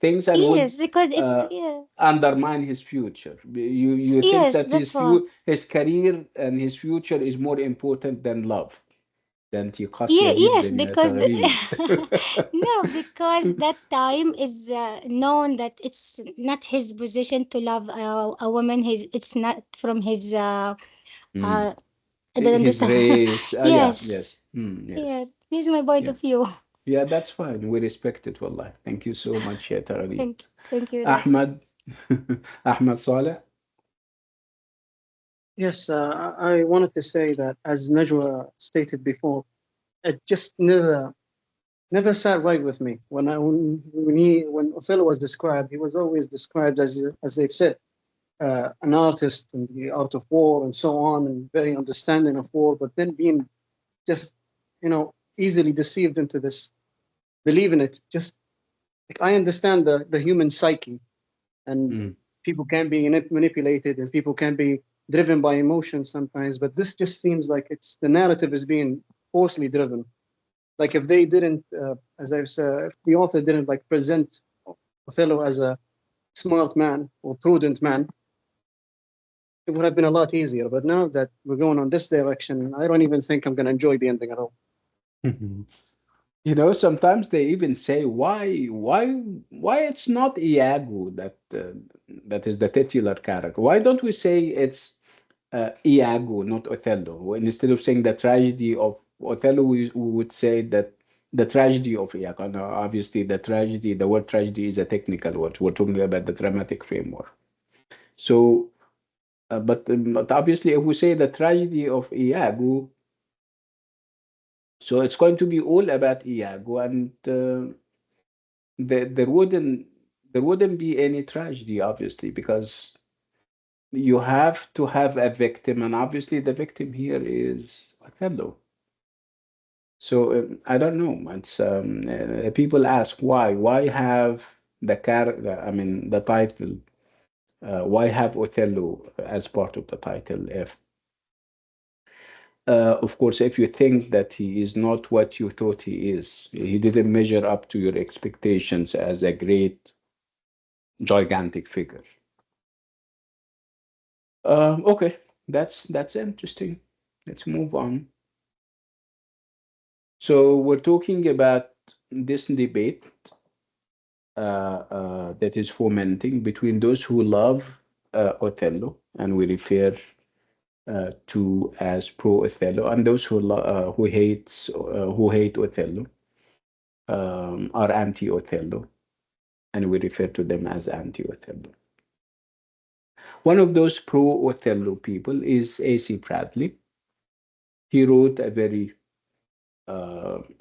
things, and would Yes, because it's uh, yeah. undermine his future. You think Yes, that that's what. his career and his future is more important than love. ده انتي قاسية Yeah, جدا yes, يا because تغريد. no, because that time is known that it's not his position to love a woman. His it's not from his Mm. uh I don't His understand. race. Yeah, Yes. yes. Mm, yes. Yes. This is my point Yeah. of view. Yeah, that's fine. We respect it, والله. Thank you so much يا تغريد. Thank you, doctor. Ahmad. Ahmad Saleh. Yes, I wanted to say that, as Najwa stated before, it just never sat right with me. When Othello was described, he was always described as they've said, an artist in the art of war and so on, and very understanding of war, but then being just, easily deceived into this, believe in it. Just like I understand the human psyche, and Mm. people can be manipulated, and people can be driven by emotions sometimes, but this just seems like it's the narrative is being forcefully driven. Like if they didn't, as I've said, if the author didn't like present Othello as a smart man or prudent man, it would have been a lot easier. But now that we're going on this direction, I don't even think I'm going to enjoy the ending at all. You know, sometimes they even say why it's not Iago that is the titular character. Why don't we say it's Iago, not Othello? And instead of saying the tragedy of Othello, we would say that the tragedy of Iago. Now, obviously, the word tragedy is a technical word. We're talking about the dramatic framework. So, but obviously, if we say the tragedy of Iago, so it's going to be all about Iago, and there wouldn't be any tragedy, obviously, because you have to have a victim, and obviously the victim here is Othello. So I don't know. It's people ask why. Why have the character? I mean, the title. Why have Othello as part of the title? If of course, if you think that he is not what you thought he is, he didn't measure up to your expectations as a great, gigantic figure. Okay, that's interesting. Let's move on. So we're talking about this debate that is fomenting between those who love Othello, and we refer to as pro Othello, and those who hate Othello, are anti Othello, and we refer to them as anti Othello. One of those pro Othello people is A.C. Bradley. He wrote a very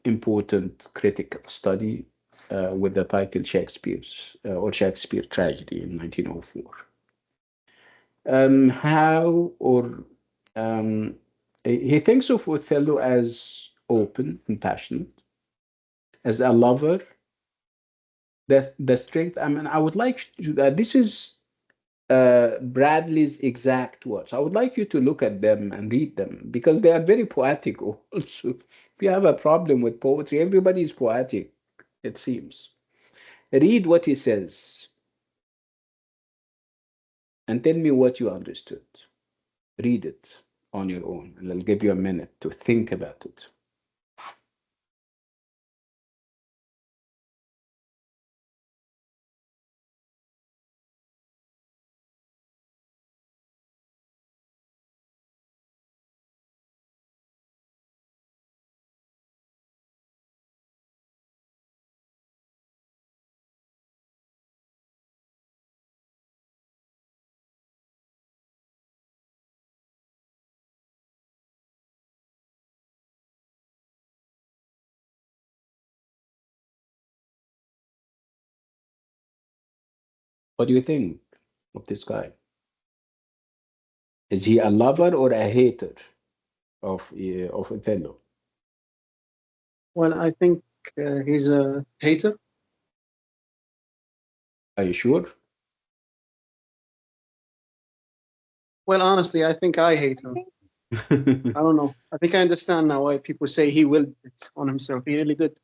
important critical study with the title Shakespeare's or Shakespeare Tragedy in 1904. How or he thinks of Othello as open and passionate, as a lover. The strength. I mean, I would like to. This is Bradley's exact words. I would like you to look at them and read them because they are very poetic. Also, if you have a problem with poetry, everybody is poetic. It seems. Read what he says and tell me what you understood. Read it on your own, and I'll give you a minute to think about it. What do you think of this guy? Is he a lover or a hater of Othello? Well, I think he's a hater. Are you sure? Well, honestly, I think I hate him. I don't know. I think I understand now why people say he willed it on himself. He really did.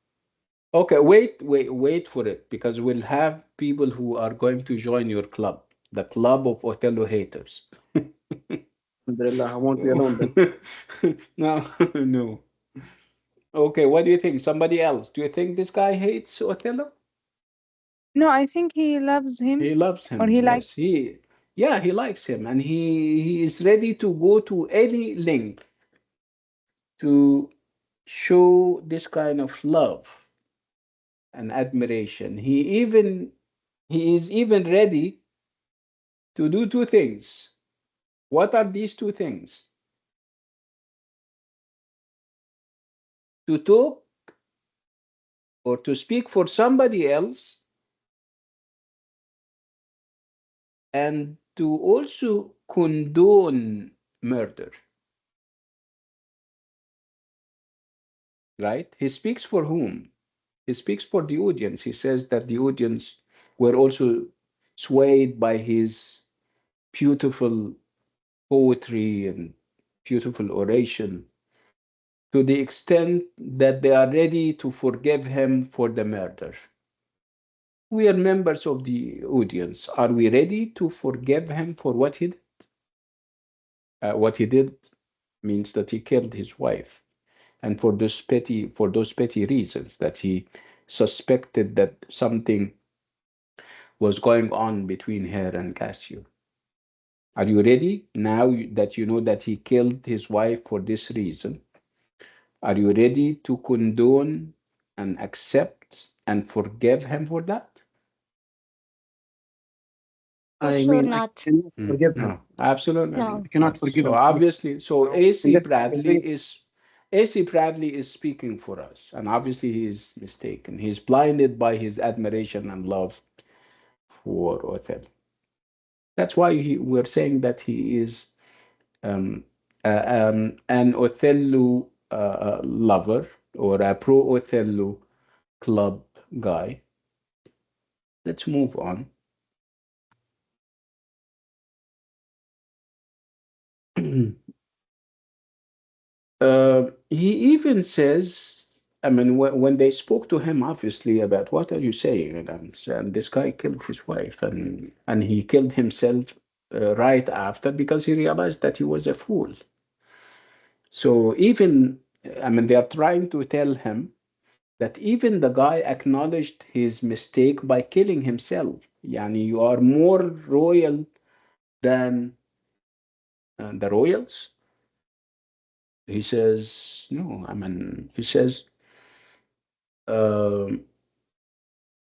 Okay, wait for it because we'll have people who are going to join your club, the club of Othello haters. Alhamdulillah, I won't be Oh. alone then. No, no. Okay, what do you think? Somebody else? Do you think this guy hates Othello? No, I think he loves him He loves or him. he Yes, likes. he likes him, and he is ready to go to any length to show this kind of love and admiration. He is even ready to do two things. What are these two things? To talk or to speak for somebody else, and to also condone murder, right? He speaks for whom? He speaks for the audience. He says that the audience were also swayed by his beautiful poetry and beautiful oration to the extent that they are ready to forgive him for the murder. We are members of the audience. Are we ready to forgive him for what he did? What he did means that he killed his wife, and for those petty reasons that he suspected that something was going on between her and Cassio. Are you ready now that you know that he killed his wife for this reason? Are you ready to condone and accept and forgive him for that? For I sure mean, I not. cannot forgive him. No, absolutely No. not. I cannot No. forgive So him. obviously, so And AC definitely, I Bradley think is AC Bradley is speaking for us, and obviously he is mistaken. He's blinded by his admiration and love for Othello. That's why we're saying that he is an Othello lover or a pro Othello club guy. Let's move on. He even says, I mean, when they spoke to him, obviously, about what are you saying? And this guy killed his wife, and he killed himself right after because he realized that he was a fool. So even, I mean, they are trying to tell him that even the guy acknowledged his mistake by killing himself. Yani, you are more royal than the royals. He says, no, I mean, he says, um,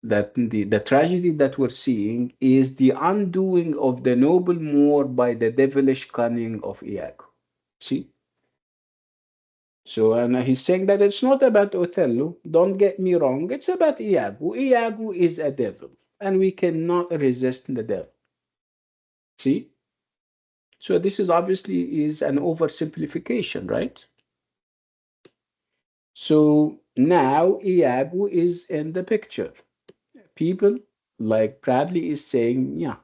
that the tragedy that we're seeing is the undoing of the noble Moor by the devilish cunning of Iago. See? So, and he's saying that it's not about Othello. Don't get me wrong. It's about Iago. Iago is a devil, and we cannot resist the devil. See? So this is obviously is an oversimplification, right? So now Iago is in the picture. People like Bradley is saying, yeah,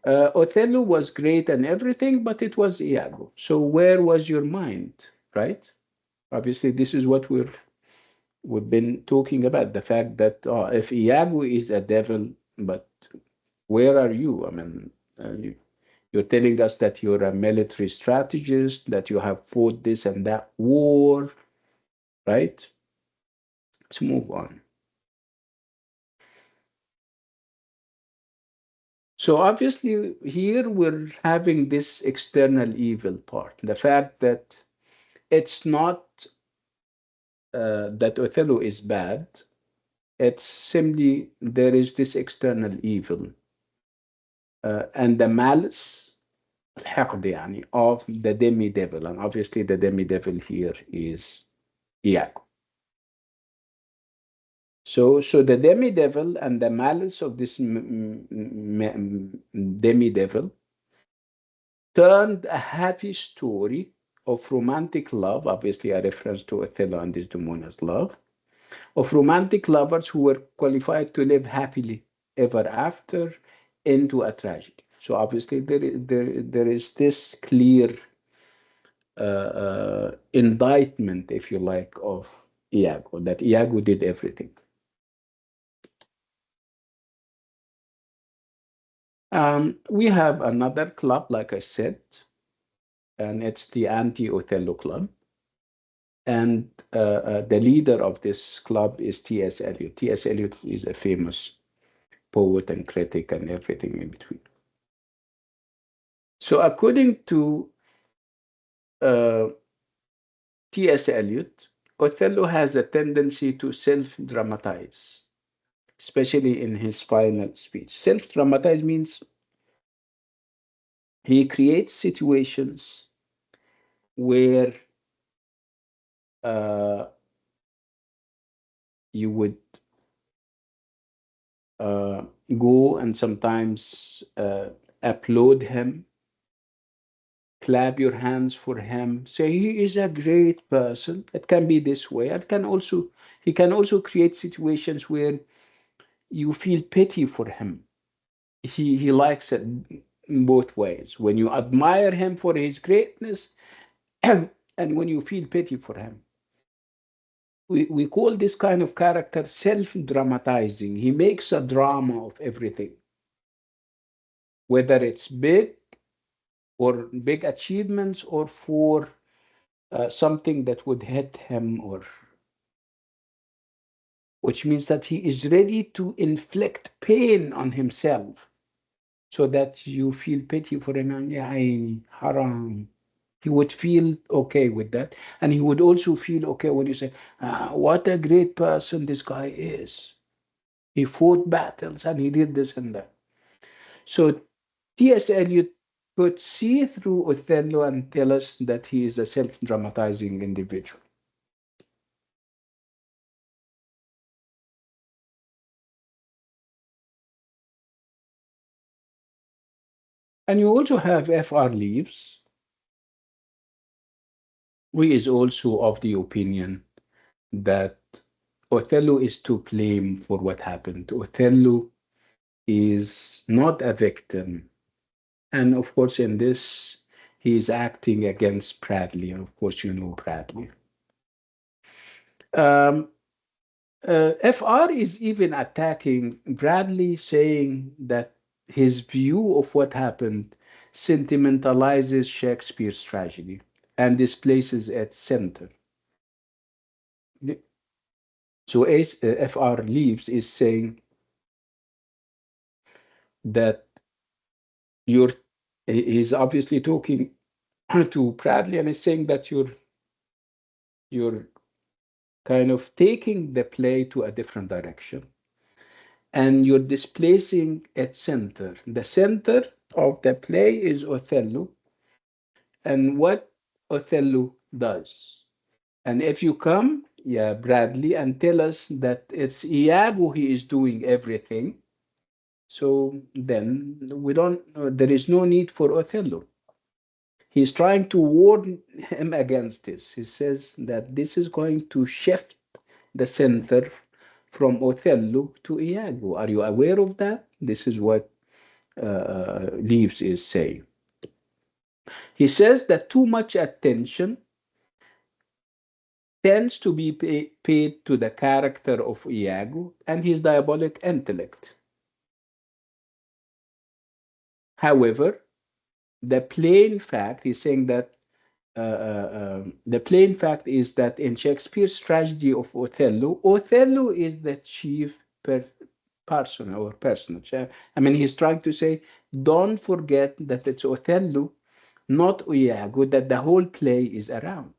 Othello was great and everything, but it was Iago. So where was your mind, right? Obviously, this is what we've been talking about, the fact that if Iago is a devil, but where are you? I mean, you're telling us that you're a military strategist, that you have fought this and that war, right? Let's move on. So obviously, here we're having this external evil part, the fact that it's not that Othello is bad. It's simply there is this external evil and the malice الحقد يعني of the demi-devil, and obviously the demi-devil here is Iago. So the demi-devil and the malice of this demi-devil turned a happy story of romantic love, obviously a reference to Othello and Desdemona's love, of romantic lovers who were qualified to live happily ever after into a tragedy. So obviously there is this clear indictment, if you like, of Iago, that Iago did everything. We have another club, like I said, and it's the anti-Othello club. And the leader of this club is T.S. Eliot. T.S. Eliot is a famous poet and critic and everything in between. So according to uh, T.S. Eliot, Othello has a tendency to self-dramatize, especially in his final speech. Self-dramatize means he creates situations where uh, you would uh, go and sometimes applaud him, clap your hands for him, say he is a great person. It can be this way. He can also create situations where you feel pity for him. He likes it in both ways. When you admire him for his greatness, and when you feel pity for him. We call this kind of character self-dramatizing. He makes a drama of everything, whether it's big or big achievements or for something that would hit him, or which means that he is ready to inflict pain on himself so that you feel pity for him and yeah, haram. He would feel okay with that. And he would also feel okay when you say, what a great person this guy is. He fought battles and he did this and that. So T.S. Eliot could see through Othello and tell us that he is a self-dramatizing individual. And you also have Fr Leaves, who is also of the opinion that Othello is to blame for what happened. Othello is not a victim. And of course, in this, he is acting against Bradley. And of course, you know Bradley. Um, FR is even attacking Bradley, saying that his view of what happened sentimentalizes Shakespeare's tragedy and displaces its center. So as FR Leaves is saying that you're, he's obviously talking to Bradley and is saying that you're kind of taking the play to a different direction and you're displacing its center. The center of the play is Othello and what Othello does. And if you come, yeah, Bradley, and tell us that it's Iago he is doing everything, so then we don't, there is no need for Othello. He's trying to warn him against this. He says that this is going to shift the center from Othello to Iago. Are you aware of that? This is what Leaves is saying. He says that too much attention tends to be paid to the character of Iago and his diabolic intellect. However, the plain fact, he's saying that the plain fact is that in Shakespeare's tragedy of Othello, Othello is the chief person or personage. I mean, he's trying to say, don't forget that it's Othello, not Iago, that the whole play is around.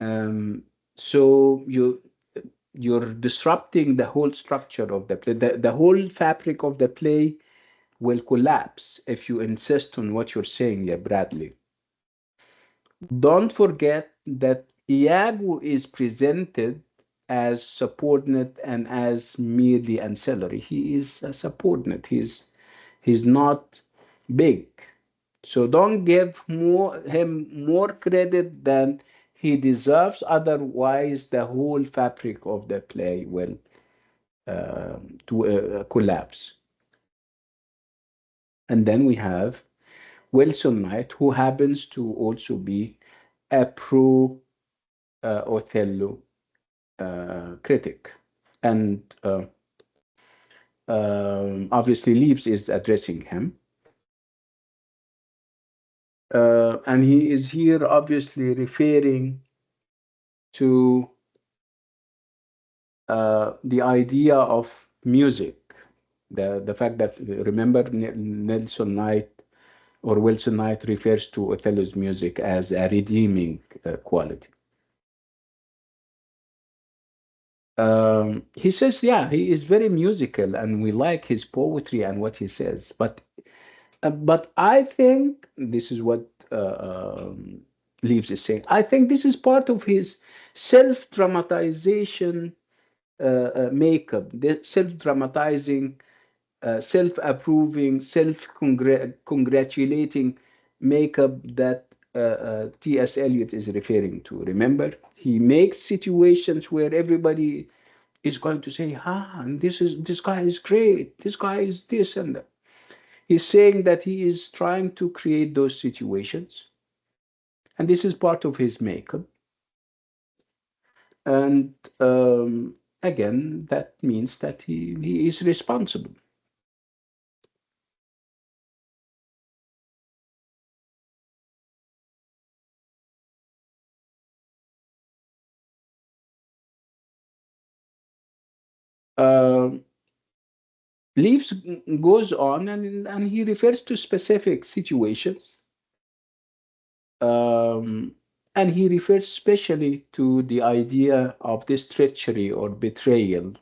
Um, so you're disrupting the whole structure of the play. The whole fabric of the play will collapse if you insist on what you're saying, yeah, Bradley. Don't forget that Iago is presented as subordinate and as merely ancillary. He is a subordinate. He's not big. So don't give him more credit than he deserves. Otherwise, the whole fabric of the play will collapse. And then we have Wilson Knight, who happens to also be a pro Othello critic. And obviously, Leaves is addressing him. And he is here obviously referring to the idea of music. The fact that, remember, Nelson Knight or Wilson Knight refers to Othello's music as a redeeming quality. He says, yeah, he is very musical and we like his poetry and what he says. But I think this is what Leaves is saying. I think this is part of his self-dramatization makeup, the self-dramatizing, self-approving, self-congratulating makeup that T.S. Eliot is referring to. Remember, he makes situations where everybody is going to say, "Ah, and this guy is great. This guy is this and that." He's saying that he is trying to create those situations, and this is part of his makeup. And again, that means that he is responsible. Um Leaves goes on and he refers to specific situations. Um, and he refers especially to the idea of this treachery or betrayal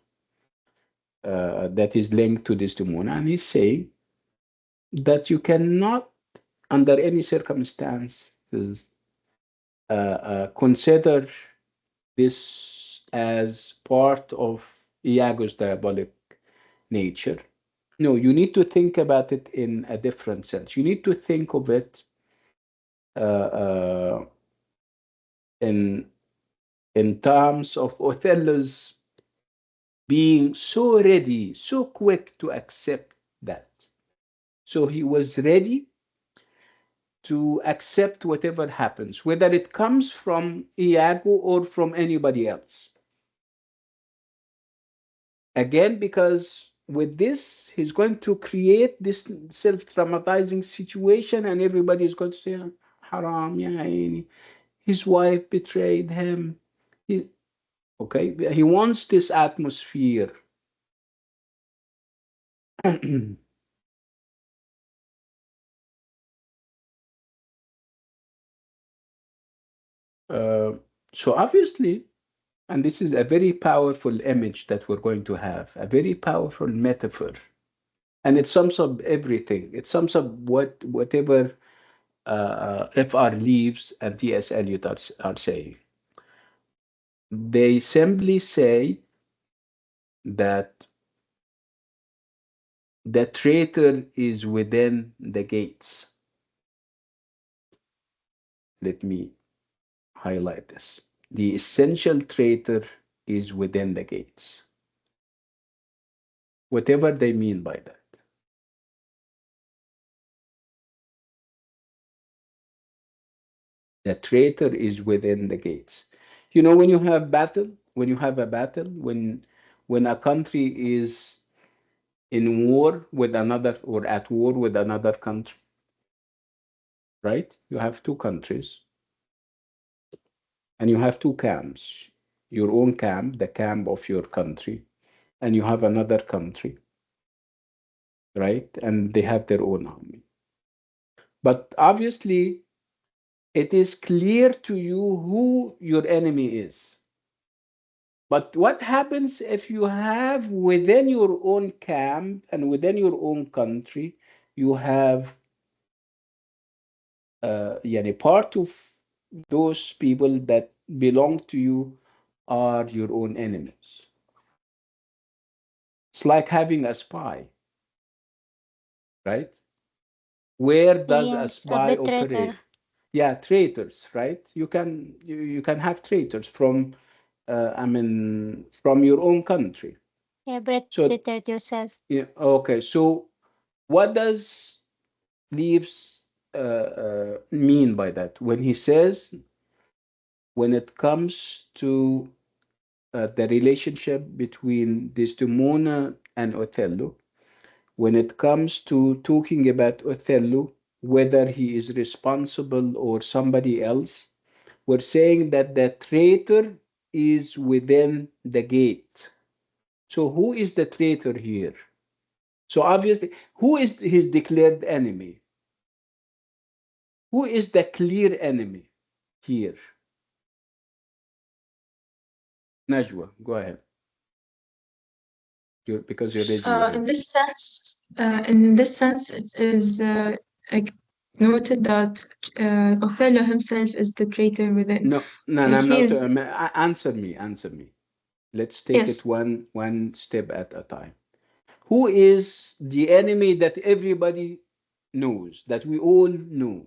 that is linked to Desdemona. And he's saying that you cannot, under any circumstances, consider this as part of Iago's diabolic nature. No, you need to think about it in a different sense. You need to think of it uh, in terms of Othello's being so ready, so quick to accept that. So he was ready to accept whatever happens, whether it comes from Iago or from anybody else. Again, because with this, he's going to create this self-traumatizing situation, and everybody is going to say, Haram, ya aini. His wife betrayed him. He, okay, he wants this atmosphere. uh, so obviously, and this is a very powerful image that we're going to have, a very powerful metaphor. And it sums up everything. It sums up whatever F.R. Leaves and T.S. Eliot are saying. They simply say that the traitor is within the gates. Let me highlight this. The essential traitor is within the gates. Whatever they mean by that. The traitor is within the gates. You know, when you have battle, when you have a battle, when a country is in war with another or at war with another country, right? You have two countries and you have two camps. Your own camp, the camp of your country, and you have another country, right? And they have their own army. But obviously, it is clear to you who your enemy is. But what happens if you have within your own camp and within your own country, you have yani part of those people that belong to you are your own enemies. It's like having a spy, right? Where does a Yes, a spy betrayer. operate? Yeah, traitors, right? You can have traitors from from your own country. Yeah, So betrayed yourself. yeah, okay. So what does Leaves mean by that when he says when it comes to the relationship between Desdemona and Othello, when it comes to talking about Othello, whether he is responsible or somebody else, we're saying that the traitor is within the gate. So who is the traitor here? So obviously, who is his declared enemy? Who is the clear enemy here? Najwa, go ahead. Because you raised your hand. In this sense, it is like noted that Othello himself is the traitor within. No, no, no, Like I'm he not. is, Answer me. Answer me. Let's take it yes, one step at a time. Who is the enemy that everybody knows, that we all know?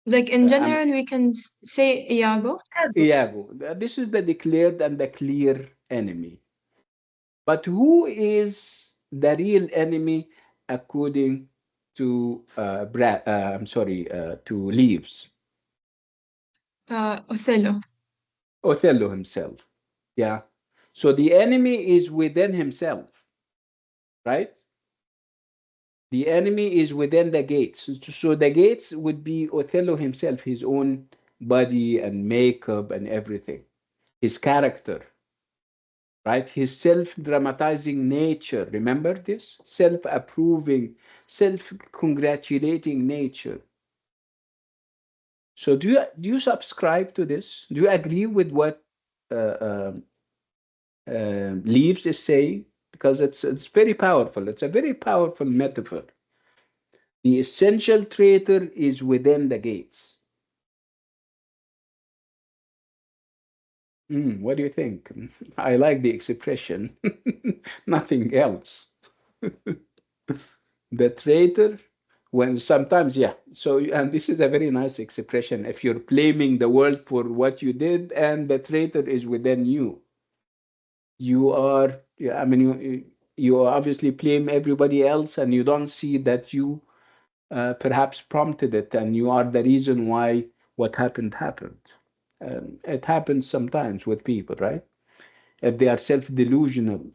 like in I'm general, we can say Iago. Iago. This is the declared and the clear enemy. But who is the real enemy according to I'm sorry, to Leaves? Othello. Othello himself. Yeah. So the enemy is within himself, right? The enemy is within the gates. So the gates would be Othello himself, his own body and makeup and everything, his character, right? His self dramatizing nature. Remember this? Self approving, self congratulating nature. So do you subscribe to this? Do you agree with what Leaves is saying? Because it's very powerful. It's a very powerful metaphor. The essential traitor is within the gates. What do you think? I like the expression. Nothing else. The traitor, when sometimes, yeah. So, and this is a very nice expression. If you're blaming the world for what you did, and the traitor is within you, you are. Yeah, I mean, you obviously blame everybody else, and you don't see that you perhaps prompted it, and you are the reason why what happened happened. It happens sometimes with people, right? If they are self-delusional,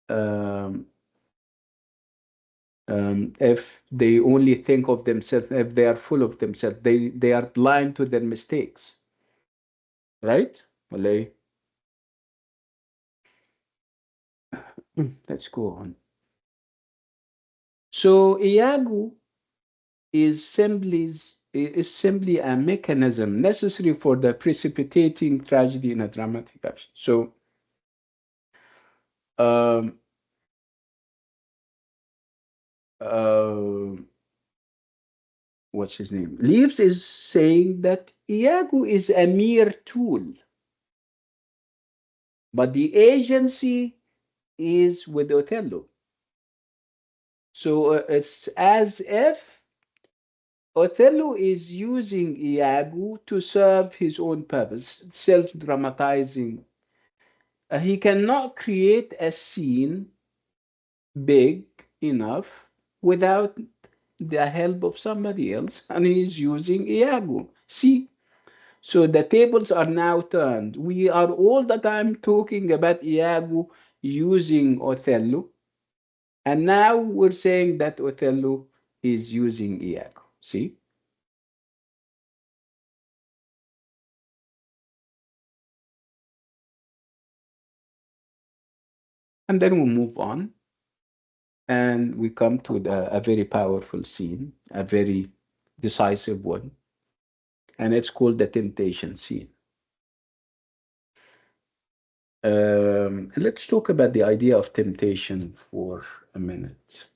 um, if they only think of themselves, if they are full of themselves, they are blind to their mistakes, right? Well, let's go on. So Iago is simply a mechanism necessary for the precipitating tragedy in a dramatic action. So, um, uh, what's his name? Leaves is saying that Iago is a mere tool, but the agency is with Othello. So it's as if Othello is using Iago to serve his own purpose, self dramatizing. He cannot create a scene big enough without the help of somebody else, and he's using Iago. See, so the tables are now turned. We are all the time talking about Iago using Othello, and now we're saying that Othello is using Iago. See? And then we move on and we come to a very powerful scene, a very decisive one, and it's called the temptation scene. Let's talk about the idea of temptation for a minute.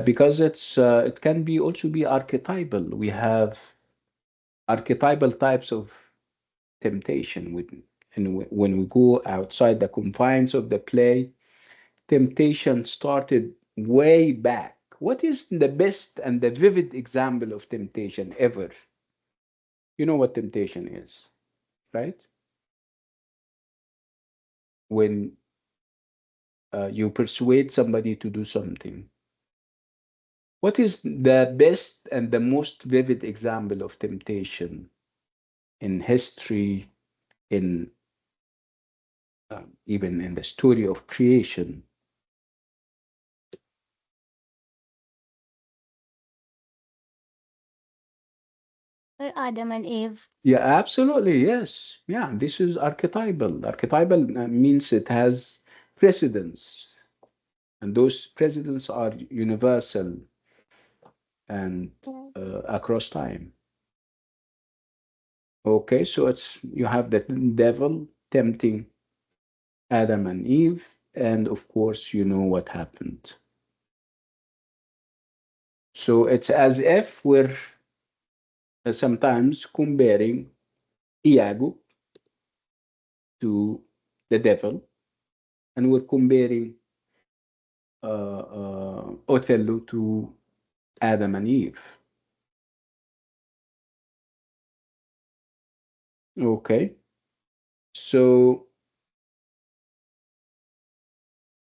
Because it can be also be archetypal. We have archetypal types of temptation when we go outside the confines of the play. Temptation started way back. What is the best and the vivid example of temptation ever? You know what temptation is, right? When you persuade somebody to do something. What is the best and the most vivid example of temptation in history, in even in the story of creation? Well, Adam and Eve. Yeah, absolutely. Yes. Yeah, this is archetypal. Archetypal means it has precedence, and those precedents are universal and Yeah. across time. Okay, so it's you have the devil tempting Adam and Eve, and of course, you know what happened. So it's as if we're sometimes comparing Iago to the devil, and we're comparing Othello to Adam and Eve. Okay, so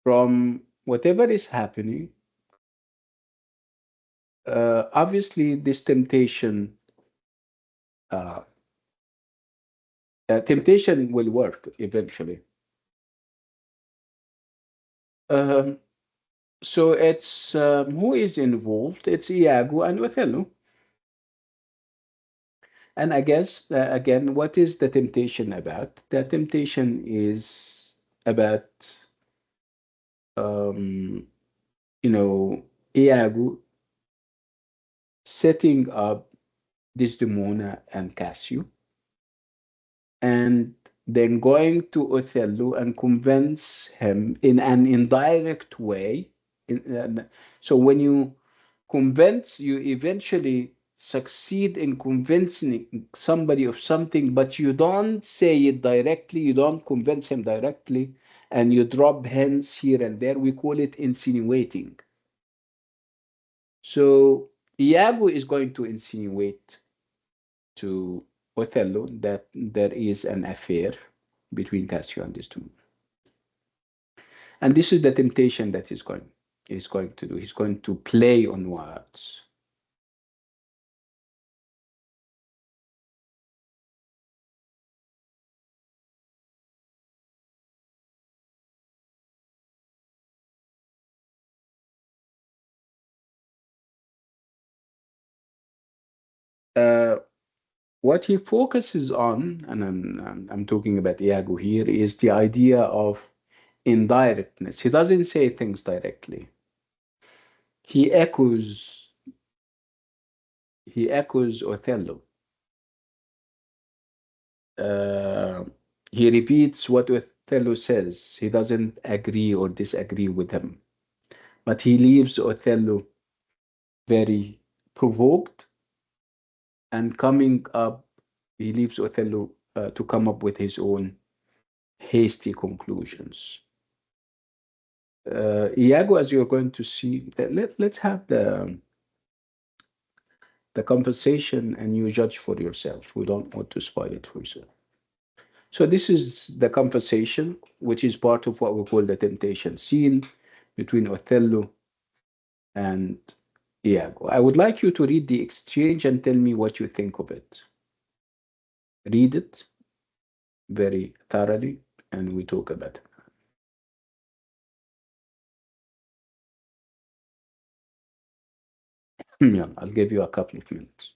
from whatever is happening, obviously this uh, temptation will work eventually. Um, so it's who is involved? It's Iago and Othello. And I guess again, what is the temptation about? The temptation is about um, Iago setting up Desdemona and Cassio, and then going to Othello and convince him in an indirect way. So when you convince, you eventually succeed in convincing somebody of something, but you don't say it directly, you don't convince him directly, and you drop hints here and there, we call it insinuating. So Iago is going to insinuate to Othello that there is an affair between Cassio and Desdemona. And this is the temptation that he's going to do. He's going to play on words. Uh, what he focuses on, and I'm talking about Iago here, is the idea of indirectness. He doesn't say things directly. He echoes Othello. Uh, he repeats what Othello says. He doesn't agree or disagree with him, but he leaves Othello very provoked and coming up. He leaves Othello to come up with his own hasty conclusions. Iago, as you're going to see, let's have the conversation and you judge for yourself. We don't want to spoil it for yourself. So this is the conversation, which is part of what we call the temptation scene between Othello and Iago. I would like you to read the exchange and tell me what you think of it. Read it very thoroughly, and we talk about it. Yeah, I'll give you a couple of minutes.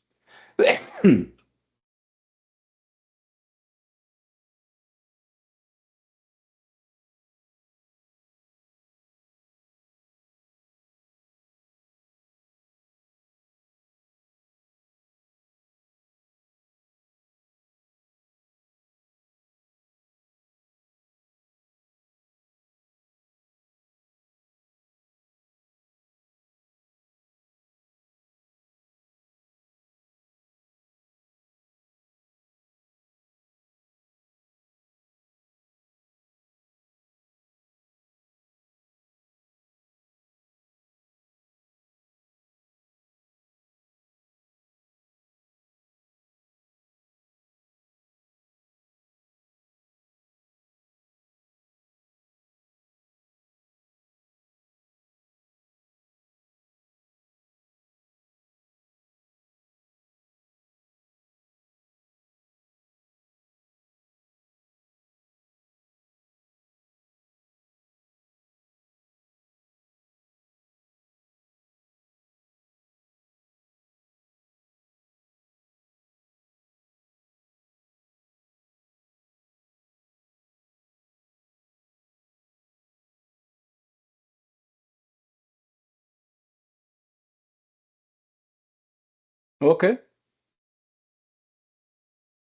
Okay.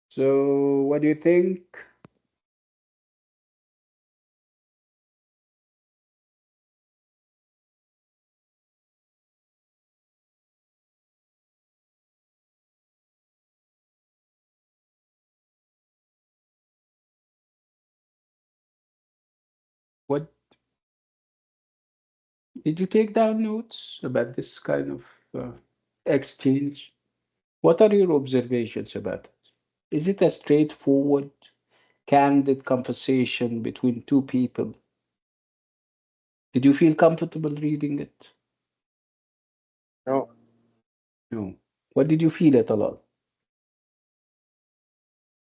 So what do you think? What did you take down notes about this kind of exchange? What are your observations about it? Is it a straightforward, candid conversation between two people? Did you feel comfortable reading it? No, No. What did you feel at all?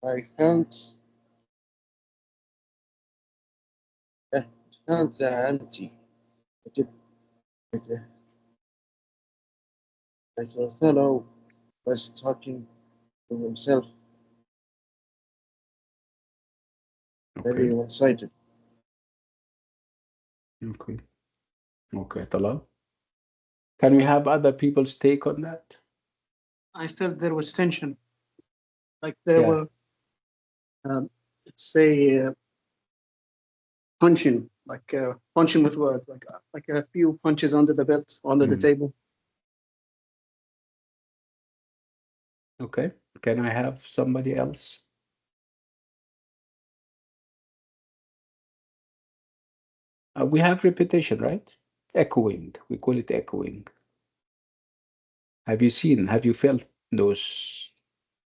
I felt it felt empty. Like it, like, like Othello was talking to himself, very Okay. one-sided. Okay. Okay, Talal. Can we have other people's take on that? I felt there was tension, like there Yeah. were, let's say, punching, punching with words, like a few punches under the belt, under the Mm. table. Okay. Can I have somebody else? We have repetition, right? Echoing. We call it echoing. Have you felt those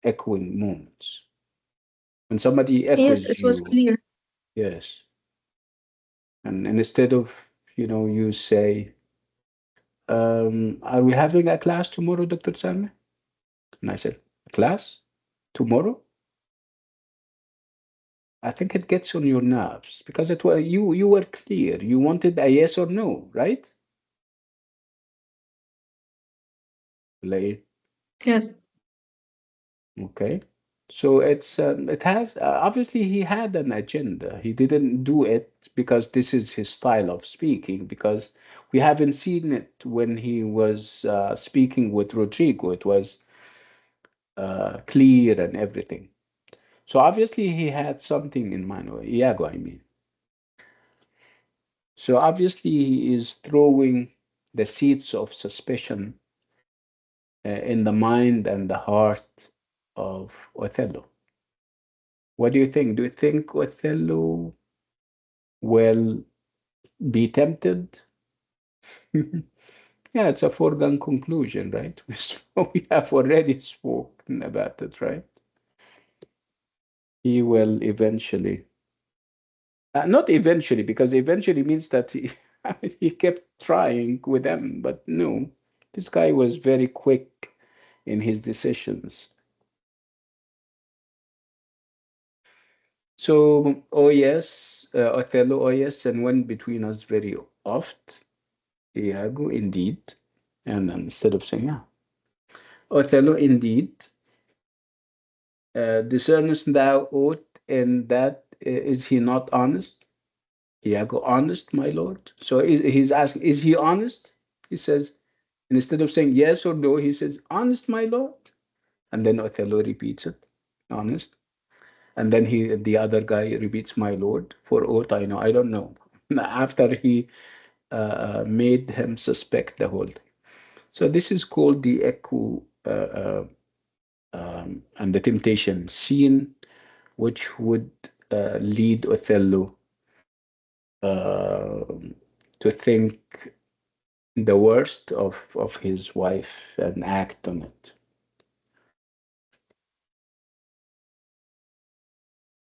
echoing moments? When somebody Yes, echoes it was you, clear. yes. And instead of, you say, are we having a class tomorrow, Dr. Salme? And I said, a class? Tomorrow? I think it gets on your nerves because it was you were clear. You wanted a yes or no, right? Like, Yes. okay. So it has obviously he had an agenda. He didn't do it because this is his style of speaking, because we haven't seen it when he was speaking with Rodrigo. It was clear and everything. So obviously he had something in mind, or Iago, I mean. So obviously he is throwing the seeds of suspicion in the mind and the heart of Othello. What do you think? Do you think Othello will be tempted? Yeah, it's a foregone conclusion, right? We have already spoken about it, right? He will eventually, not eventually, because eventually means that he, I mean, he kept trying with them, but no, this guy was very quick in his decisions. So, oh yes, Othello, oh yes, and went between us very oft. Iago, indeed. And then instead of saying, yeah, Othello, indeed, discernest thou aught in that is he not honest? Iago, honest, my lord. So he's asking, is he honest? He says, and instead of saying yes or no, he says, honest, my lord. And then Othello repeats it, honest. And then the other guy repeats, my lord, for aught I know. I don't know. After he made him suspect the whole thing. So this is called the echo and the temptation scene, which would lead Othello uh, to think the worst of his wife and act on it.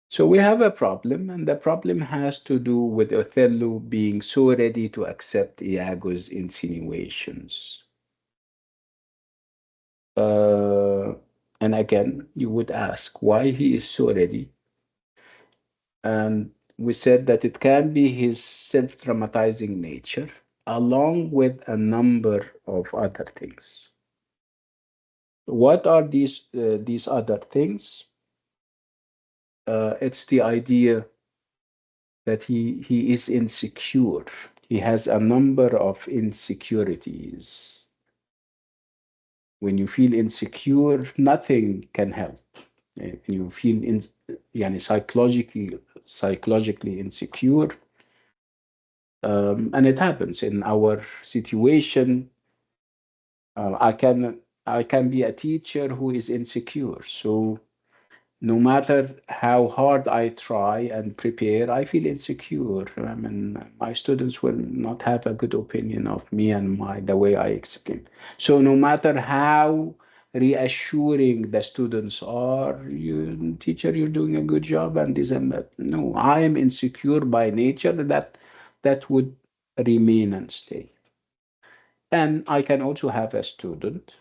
So we have a problem, and the problem has to do with Othello being so ready to accept Iago's insinuations. Uh, and again, you would ask why he is so ready. And we said that it can be his self-dramatizing nature, along with a number of other things. What are these other things? It's the idea that he is insecure. He has a number of insecurities. When you feel insecure, nothing can help. You feel yani psychologically insecure, and it happens in our situation. I can be a teacher who is insecure. So no matter how hard I try and prepare, I feel insecure. I mean, my students will not have a good opinion of me and the way I explain. So no matter how reassuring the students are, you teacher, you're doing a good job and this and that. No, I am insecure by nature. That would remain and stay. And I can also have a student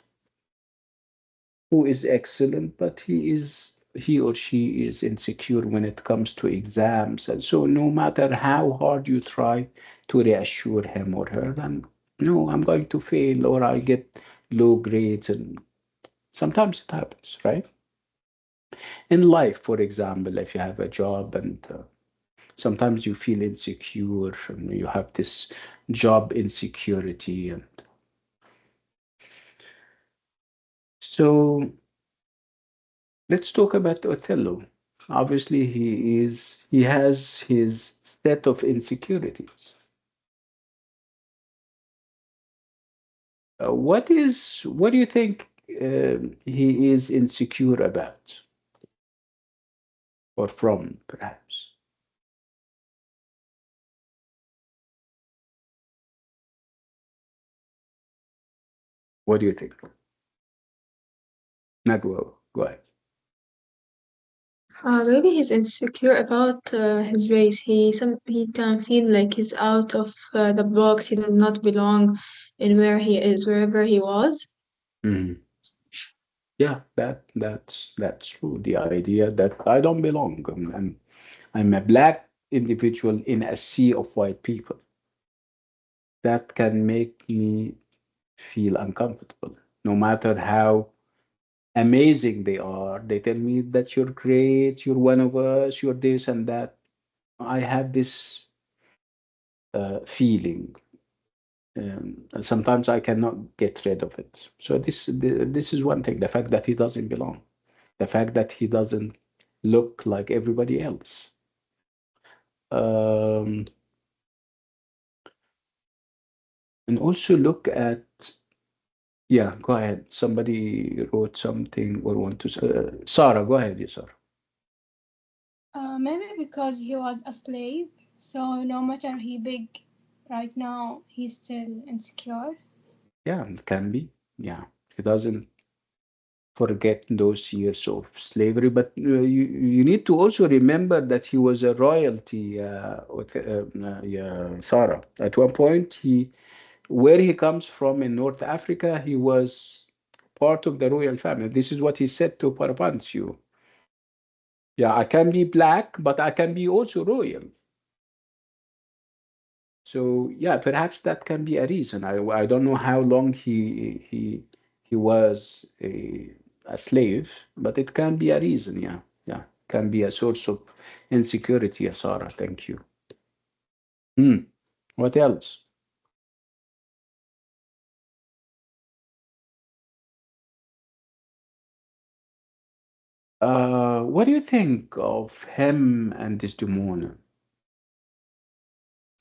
who is excellent, but he or she is insecure when it comes to exams. And so no matter how hard you try to reassure him or her, and no, I'm going to fail or I get low grades. And sometimes it happens, right? In life, for example, if you have a job and sometimes you feel insecure and you have this job insecurity. And so let's talk about Othello. Obviously, he has his set of insecurities. What do you think he is insecure about or from, perhaps. What do you think? Nagwa, go ahead. Maybe he's insecure about his race. He can feel like he's out of the box. He does not belong in where he is, wherever he was. Mhm. Yeah, that's true. The idea that I don't belong. I'm a black individual in a sea of white people. That can make me feel uncomfortable. No matter how amazing they are, they tell me that you're great, you're one of us, you're this and that. I have this feeling. And sometimes I cannot get rid of it. So this is one thing: the fact that he doesn't belong, the fact that he doesn't look like everybody else. Um, and also look at, yeah, go ahead. Somebody wrote something or want to Sarah, go ahead, you Sarah. Maybe because he was a slave, so no matter he big right now, he's still insecure. Yeah, it can be. Yeah, he doesn't forget those years of slavery, but you need to also remember that he was a royalty. Yeah, Sarah. At one point, where he comes from in North Africa, he was part of the royal family. This is what he said to Parvantio. Yeah, I can be black, but I can be also royal. So yeah, perhaps that can be a reason. I don't know how long he was a slave, but it can be a reason. Yeah, yeah, can be a source of insecurity. Sarah, thank you. Hmm. What else? What do you think of him and Desdemona?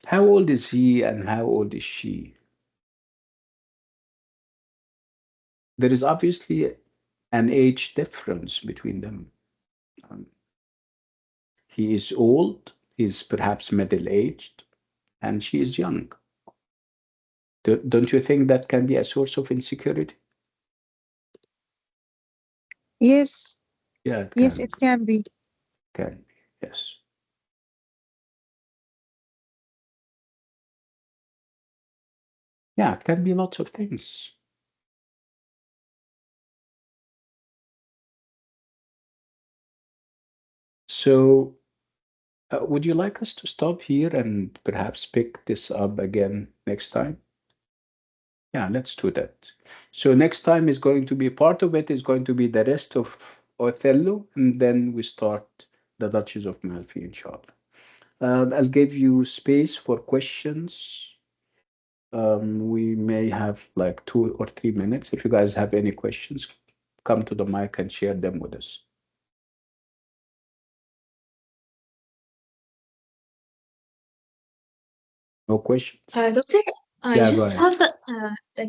How old is he and how old is she? There is obviously an age difference between them. Um, he is old, he's perhaps middle aged, and she is young. Don't you think that can be a source of insecurity? Yes, Yeah, it yes, can. it can be. Can be. Yes. Yeah, it can be lots of things. So, would you like us to stop here and perhaps pick this up again next time? Yeah, let's do that. So next time is going to be part of it is going to be the rest of Othello, and then we start the Duchess of Malfi, inshallah. I'll give you space for questions. We may have like 2 or 3 minutes. If you guys have any questions, come to the mic and share them with us. No questions? Doctor, I Yeah, go just ahead. have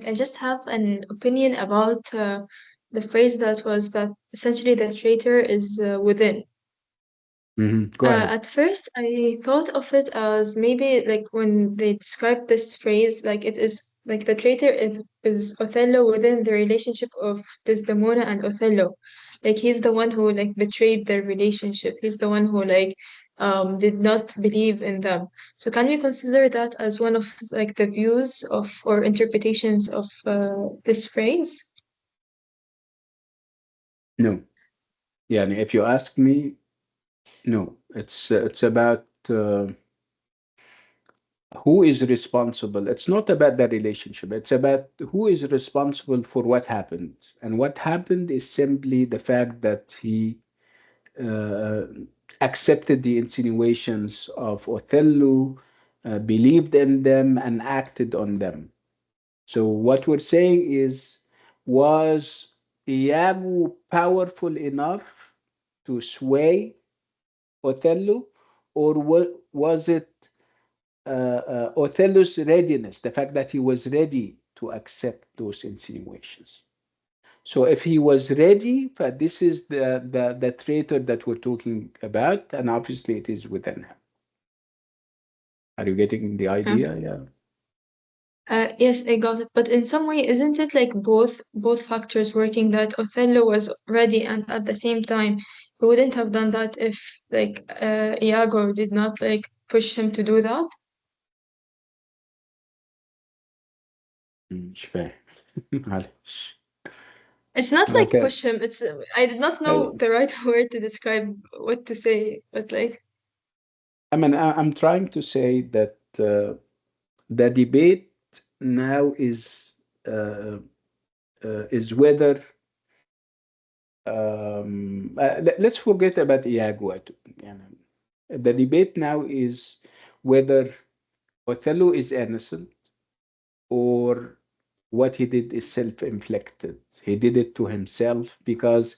I just have an opinion about the phrase that was that essentially the traitor is within. Go ahead. At first, I thought of it as maybe like when they describe this phrase, like it is like the traitor is Othello within the relationship of Desdemona and Othello. Like he's the one who like betrayed their relationship. He's the one who like did not believe in them. So can we consider that as one of like the views of or interpretations of this phrase? No. Yeah, and if you ask me, no. It's about who is responsible. It's not about the relationship. It's about who is responsible for what happened. And what happened is simply the fact that he uh, accepted the insinuations of Othello, believed in them, and acted on them. So what we're saying is, was Iago powerful enough to sway Othello, or was it Othello's readiness, the fact that he was ready to accept those insinuations? So if he was ready, but this is the traitor that we're talking about, and obviously it is within him. Are you getting the idea? Yeah. Yes, I got it. But in some way, isn't it like both factors working that Othello was ready and at the same time he wouldn't have done that if like Iago did not like push him to do that? مش فاهم. معلش. It's not like Okay. push him. It's I did not know I, the right word to describe what to say, but like I mean, I'm trying to say that the debate now uh, is whether let's forget about Iago. The debate now is whether Othello is innocent or what he did is self-inflicted. He did it to himself because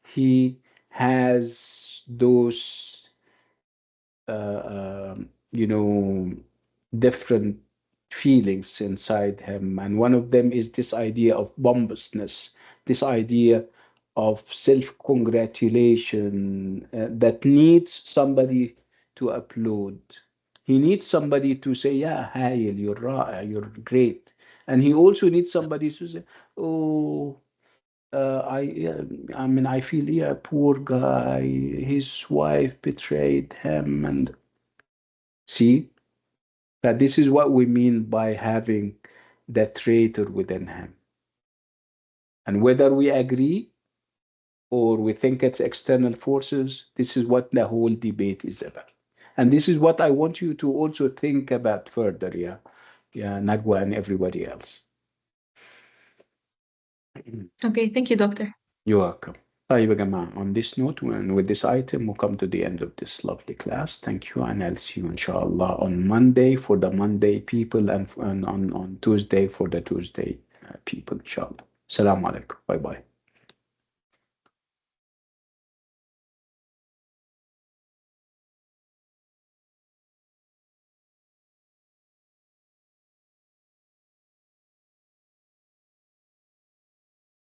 he has those you know, different feelings inside him. And one of them is this idea of bombousness, this idea of self congratulation that needs somebody to applaud. He needs somebody to say, yeah, Hail, you're right, you're great. And he also needs somebody to say, oh, I mean, I feel, yeah, poor guy, his wife betrayed him. And see, that this is what we mean by having the traitor within him. And whether we agree or we think it's external forces, this is what the whole debate is about. And this is what I want you to also think about further, yeah. Yeah, Nagwa and everybody else. okay, thank you, doctor. You're welcome. طيب يا جماعة, on this note and with this item, we'll come to the end of this lovely class. Thank you, and I'll see you inshallah on Monday for the Monday people and on Tuesday for the Tuesday people inshallah. Assalamu alaikum. Bye bye.